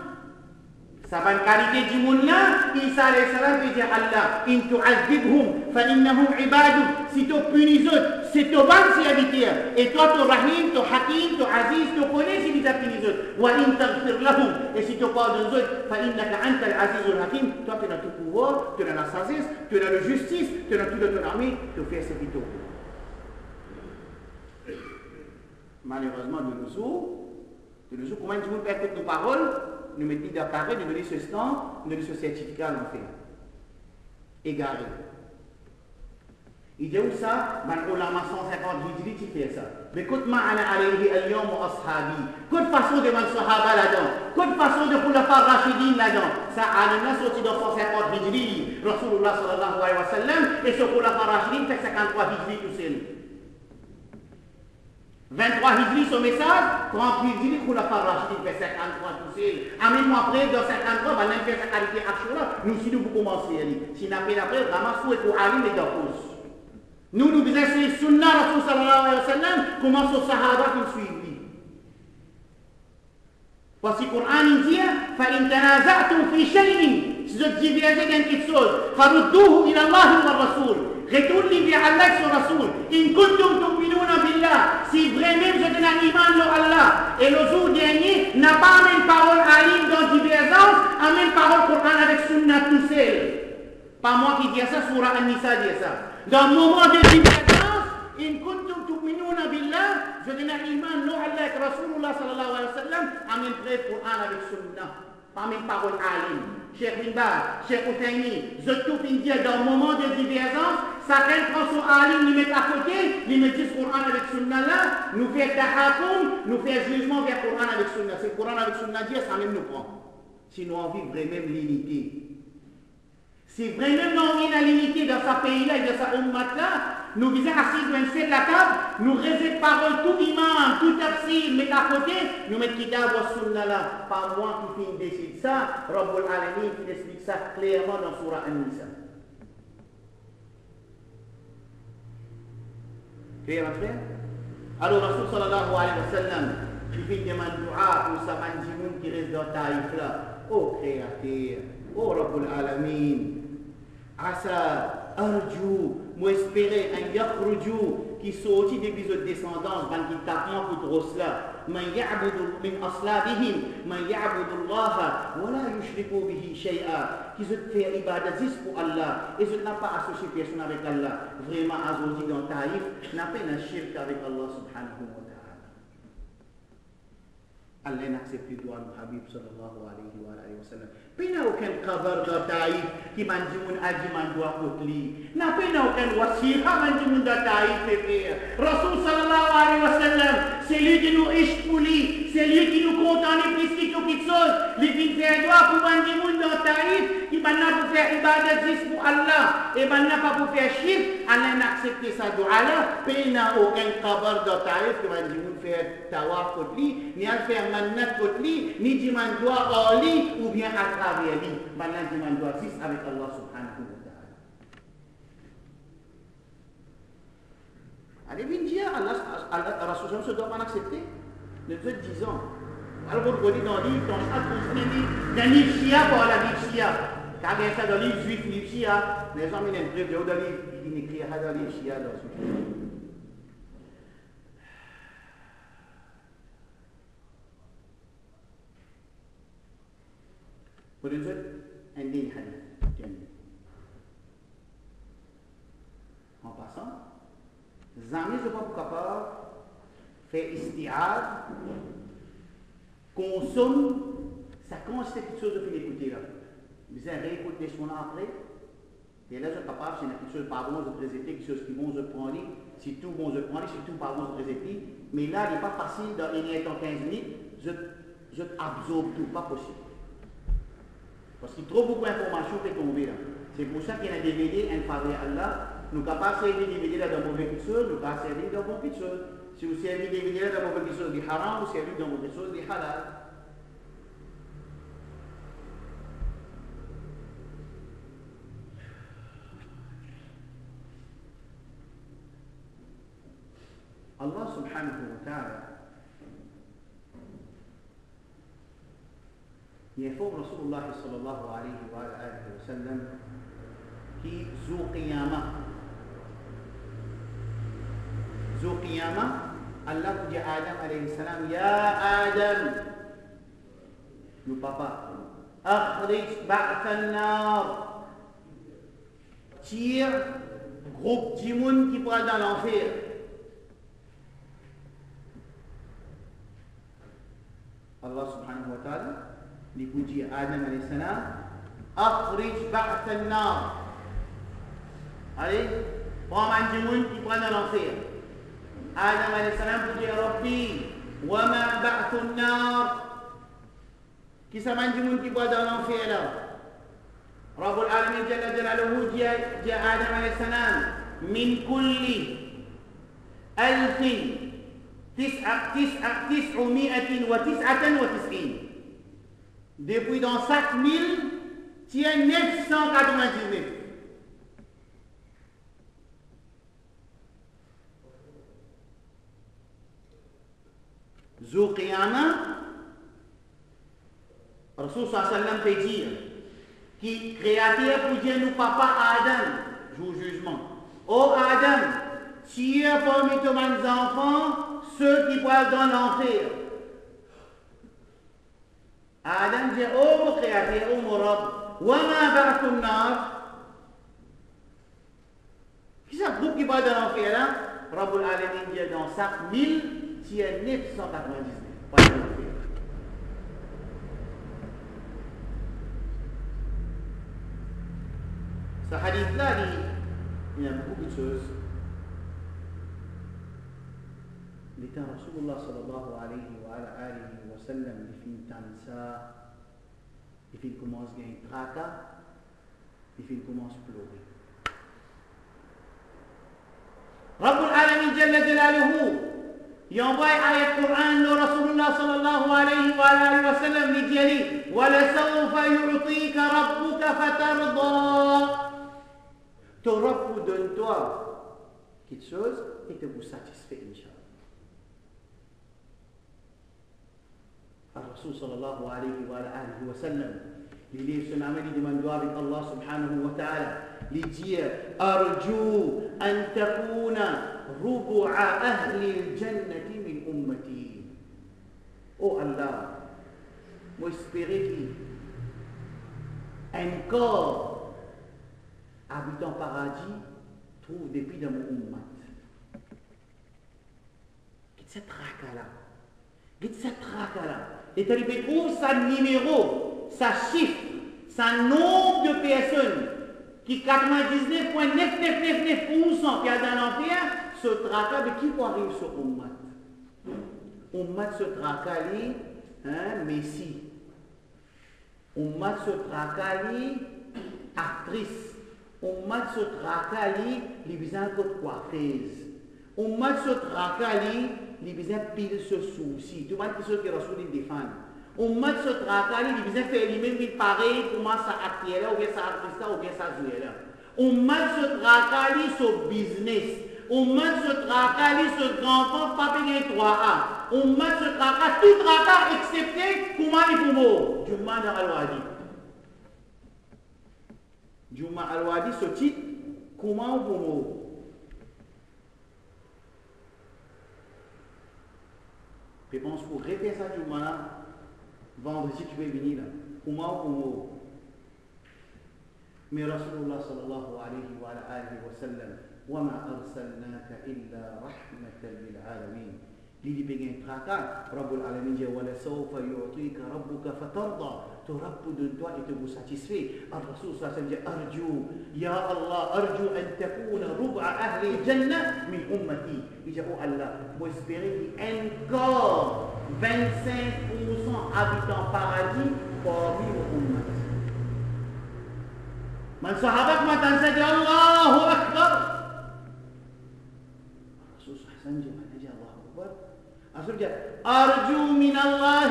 ça va une qualité du monde là. Isa alayhi salam veut dire Allah, in tu'azibhum fa innahum ibaduk. Si tu punis autres, c'est ton ban serviteur. Et toi, ton rahim, ton hakim, ton aziz, tu connais si tu as punis autres. Wa in taghfir lahum. Et si tu pardonnes autres, fa innaka anta al-azizul hakim. Toi, tu as tout pouvoir, tu as la sagesse, tu as la justice, tu as tout de ton armée, tu fais ce qu'il te faut. Malheureusement, de nos jours, comment tu peux écouter nos paroles? Nous mettons dans le carré, nous donnons ce stand, nous donnons ce certificat, nous fait. Égaré. Il dit où ça? Ben, ulama 150 hijri, tu fais ça. Mais quand ma'ana alayhi al-yawm wa ashabi, quelle façon de man sahaba là-dedans, quelle façon de khulafa rashidin là-dedans, ça alim là sorti dans 150 hijri, Rasulullah sallallahu alayhi wa sallam, et ce khulafa rashidin fait 53 hijri tout seul. 23 hijri son message, 30 hijri khulafa rashidin fait 53 tout seul. Amène-moi après, dans 53, ben, on fait sa qualité ashura, nous si nous vous commencer, si nous appelons après, ramassou et pour alim et d'opos. Nous disons c'est Sunna Rasul sallallahu alayhi wa sallam, comment ce Sahaba qui suivent. Voici le Coran dit فَإِن تَنَازَعْتُمْ فِي شَيْءٍ si vous divergez dans quelque chose فَرُدُّوهُ إِلَى اللَّهِ وَالرَّسُولِ retournez vers Allah et son Rasoul. إِن كُنتُمْ تُؤْمِنُونَ بِاللَّهِ si vraiment vous êtes un iman de Allah. Et le jour dernier n'a pas même parole alim dans divergence, en même parole Coran avec Sunna tout seul. Pas moi qui dis ça, Surah An-Nisa dit ça. Dans le moment de divergence, in kuntum tu'minuna billah, je donne un iman, non Allah avec Rasulullah sallallahu alayhi wa sallam, en même prêt Coran avec Sunna, pas même parole alim. Cheikh Bin Baz, Cheikh Outaini, je tout dire dans le moment de divergence, chacun prend son alim, lui met à côté, lui met le Coran avec Sunna là, nous fait tahakoum, nous fait jugement vers Coran avec Sunna. C'est Coran avec Sunna dit, ça même nous prend. Sinon on vit vraiment l'unité. Si vraiment nous avons une l'unité dans ce pays-là et dans ce ummat-là, nous visons assis sur la table, nous réservons parole, tout imam, tout tafsir, mais à côté, nous mettons kitab wa sunna là. Pas moi qui décide ça, Rabbul Alamin qui explique ça clairement dans Surah An-Nisa. Clair, mon frère? Alors, Rasul sallallahu alayhi wa sallam, qui fait des mandou'a pour sa mandimoun qui reste dans Taïf là. Oh créateur, oh Rabbul Alamin. Asa, arju, moi espérer un yakhruju qui sortit depuis votre descendance, ban qui tapant pour trop cela. Man ya'budu min aslabihim, man ya'budu Allah, wa la yushriku bihi shay'a. Qui se fait ibadat juste pour Allah et je n'ai pas associé personne avec Allah. Vraiment, Azodi dans Taïf, n'a pas un shirk avec Allah subhanahu wa ta'ala. Allah n'accepte plus droit du Habib sallallahu alayhi wa sallam. Puis n'a aucun kabar de Taïf qui m'a dit mon aji man doit kotli. N'a pas aucun wasir qui m'a dit mon Taïf fait. Rasul sallallahu alayhi wa sallam, c'est lui qui nous ishpouli, c'est lui qui nous contente plus que toute chose. Lui qui fait droit pour m'a dit mon Taïf, qui m'a pas pour faire ibadat juste pour Allah et m'a pas pour faire shirk. Allah n'accepte sa doua là. Puis n'a aucun kabar de Taïf qui m'a dit mon faire tawaf kotli, ni à faire manat kotli, ni dit man doit ali ou bien à travers lui. Maintenant, dit man doit fils avec Allah subhanahu wa ta'ala. Allez, bien dire, Allah Rasul ne doit pas l'accepter. Les autres 10 ans. Alors, vous voyez dans le livre, dans le livre Shia pour la livre Shia. Car il y a ça dans le livre juif, livre Shia. Les gens, ils aiment très dans le livre, ils écrivent dans le livre Shia. Pour les autres, un din hadith. En passant, jamais je ne suis pas capable de faire isti'ad, consomme, ça commence quelque chose de faire écouter là. Vous allez réécouter ce qu'on a après. Et là, je suis capable, si il y a quelque chose de pas bon, je présenter, quelque chose qui est bon, je prends, si tout bon, je prends, si tout pas bon, je présenter. Mais là, il n'est pas facile, dans les 15 minutes, je absorbe tout, pas possible. Parce qu'il y a trop beaucoup d'informations qui sont tombées là. C'est pour ça qu'il y a un DVD, un faveur à Allah. Nous ne pouvons pas servir des DVD là dans mauvais quelque chose, nous ne pouvons pas servir dans bon quelque chose. Si vous servez des DVD là dans mauvais quelque chose, du haram, vous servez dans mauvais quelque chose, du halal. Allah subhanahu wa ta'ala يفوق رسول الله صلى الله عليه وآله وسلم كي ذو قيامة الله جاء آدم عليه السلام يا آدم بابا أخرج بعث النار tire groupe d'immuns qui pourra dans l'enfer. Allah subhanahu wa ta'ala lui dit à Adam alayhi salam akhrij ba'th an-nar. Allez, prends un djimoun qui prend dans l'enfer. Adam alayhi salam dit Rabbi wa ma ba'th an-nar. Qui ça un djimoun qui prend dans l'enfer là? Rabbul Alamin Jalla Jalaluhu dit à Adam alayhi salam min kulli alfin depuis dans 5000 tiens 999. Zou Qiyamah, Rasul sallallahu alayhi wa sallam fait dire qui créateur pour dire nous papa Adam, jour jugement. Oh Adam, tu es parmi tes enfants ceux qui vont dans l'enfer. Adam dit, oh mon créateur, oh mon Rabb, wa ma ba'th an-nar. Qui est ce groupe qui va dans l'enfer là? Rabbul Alamin dit dans 5000, tu es 999. Pas dans l'enfer. Ce hadith là, il y a beaucoup de choses. L'étant Rasulullah sallallahu alayhi wa sallam, il finit comme ça, il commence à gagner tracas, il commence à pleurer. Rabbul Alamin Jalla Jalaluhu, il envoie ayat Qur'an de Rasulullah sallallahu alayhi wa sallam, il dit wa la sawfa yu'tika rabbuka fatarda. Ton Rabb donne-toi quelque chose et te vous satisfait, Inch'Allah. الرسول صلى الله عليه وآله وسلم للي سنعمل من دواب الله سبحانه وتعالى لجي أرجو أن تكون ربع أهل الجنة من أمتي. Oh Allah, moi espérer qu'un corps habitant paradis trouve depuis dans mon ummat. Qu'est-ce que cette tracas-là? Et tu trouves sa numéro, sa chiffre, sa nombre de personnes qui 99,9999% qui a dans l'enfer, ce tracas, mais qui peut arriver sur Ummat? Ummat ce tracas-là, Messi. Ummat ce tracas-là, actrice. Ummat ce tracas-là, les visants de coiffeuse. Ummat ce tracas-là, les besoins pile ce souci. Tout le monde qui se Rasoul défend. On met ce tracas, les besoins faire lui-même pareil, comment ça acte là, ou bien ça actrice là, ou bien ça joue là. On met ce tracas, ce business. On met ce tracas, ce grand-père, pas payer 3A. On met ce tracas, tout tracas, excepté comment il faut mort. Jumma al-Wadi. Jumma al-Wadi, ce titre, comment il faut mort. Je pense qu'il faut répéter ça du moment vendredi tu peux venir là. Comment mais Rasulullah sallallahu alayhi wa sallam wa ma arsalnaka illa rahmatan lil alamin. Li pengen traka Rabbul Alamin dit wala sawfa yu'tika rabbuka fatarda. Tu Rabb de toi et te vous satisfait. Rasul sallallahu alayhi wa sallam dit arju ya Allah arju an takuna rub'a ahli jannah min ummati. Il dit oh Allah, moi espérer encore 25% habitants paradis parmi mon ummat. Man sahabat matan saja Allahu Akbar. Rasul sallallahu alayhi wa sallam dit Allahu Akbar. Rasul dit arju min Allah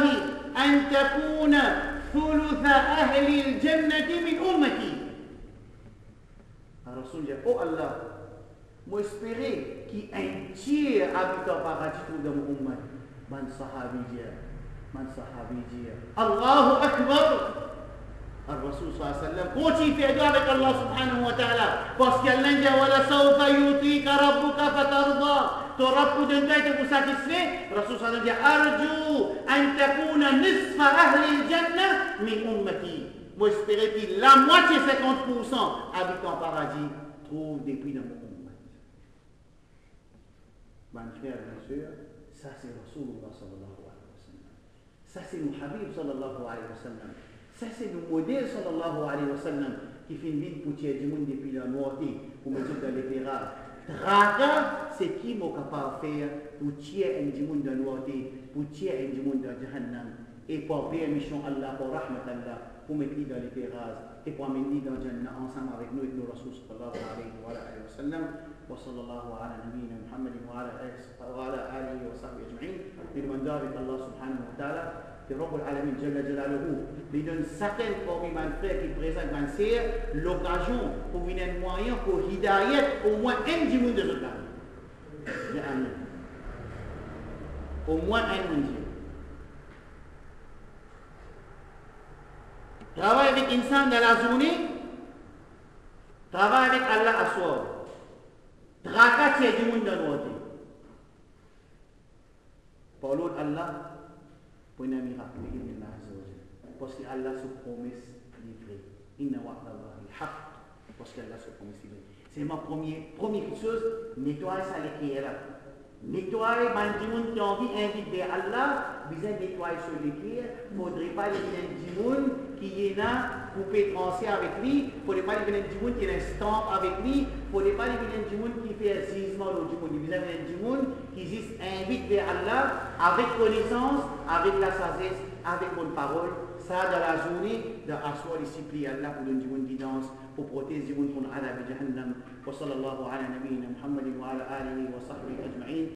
an takuna ثلث أهل الجنة من أمتي. Rasul dit oh Allah, moi espérer qu'un tiers habitant paradis trouve dans mon ummat. Man sahabi dit Man sahabi dit Allahu Akbar. الرسول صلى الله عليه وسلم continue faire dua avec Allah subhanahu wa ta'ala parce qu'Allah dit wala sawfa yutika rabbuka fatarda. Ton Rabb de toi te satisfait. Rasul sallallahu alayhi wa sallam dit arju an takuna nisfa ahli al-jannah min ummati. Moi j'espérais que la moitié 50% habitants paradis trouvent des puits dans mon ummat. Mes frères et sœurs, ça c'est Rasulullah sallallahu alayhi wa sallam. Ça c'est le Habib sallallahu alayhi wa sallam. Ça, c'est le modèle, sallallahu alayhi wa sallam, qui fait une vie pour tirer du monde depuis la noirté, pour mettre dans l'éclairage. Traka, c'est qui m'a capable de faire pour tirer du monde dans la noirté, pour tirer du monde dans Jahannam, et pour faire mission Allah, pour rahmat Allah, pour mettre dans l'éclairage, et pour amener dans Jannah ensemble avec nous et nos Rasul sallallahu alayhi wa sallam. Wa sallallahu ala nabiyyina Muhammadin wa ala alihi wa sahbihi ajma'in. Et demandons avec Allah subhanahu wa ta'ala. Rabbul Alamin Jalla Jalaluhu lui donne certaines parmi mes frères qui présentent ma sœur l'occasion pour venir un moyen pour hidayat au moins un du monde de ce cas. Au moins un monde. Travaille avec insan dans la journée, travaille avec Allah à soir. Traka du monde dans l'autre. Pour l'autre Allah. Pour un miracle d'Allah Azza wa Jalla. Parce que Allah se promesse livré. Inna wa'dallahi haqq. Parce qu'Allah se promesse livré. C'est ma première chose, nettoyer ça l'éclair. Nettoyer, bandimoun qui ont envie d'inviter Allah, besoin de nettoyer sur l'éclair. Il ne faudrait pas les bandimoun qui est là, couper, trancher avec lui. Il ne faudrait pas les bandimoun qui est un stamp avec lui. Il ne faudrait pas les bandimoun qui fait un gisement au djimoun. Il y a des bandimoun qui invite vers Allah avec connaissance, avec la sagesse, avec bonne parole. Ça, dans la journée, dans asseoir et supplier Allah pour donner une guidance, pour protéger les gens contre l'adab de Jahannam. Wa sallallahu ala nabiyyina Muhammadin wa ala alihi wa sahbihi ajma'in.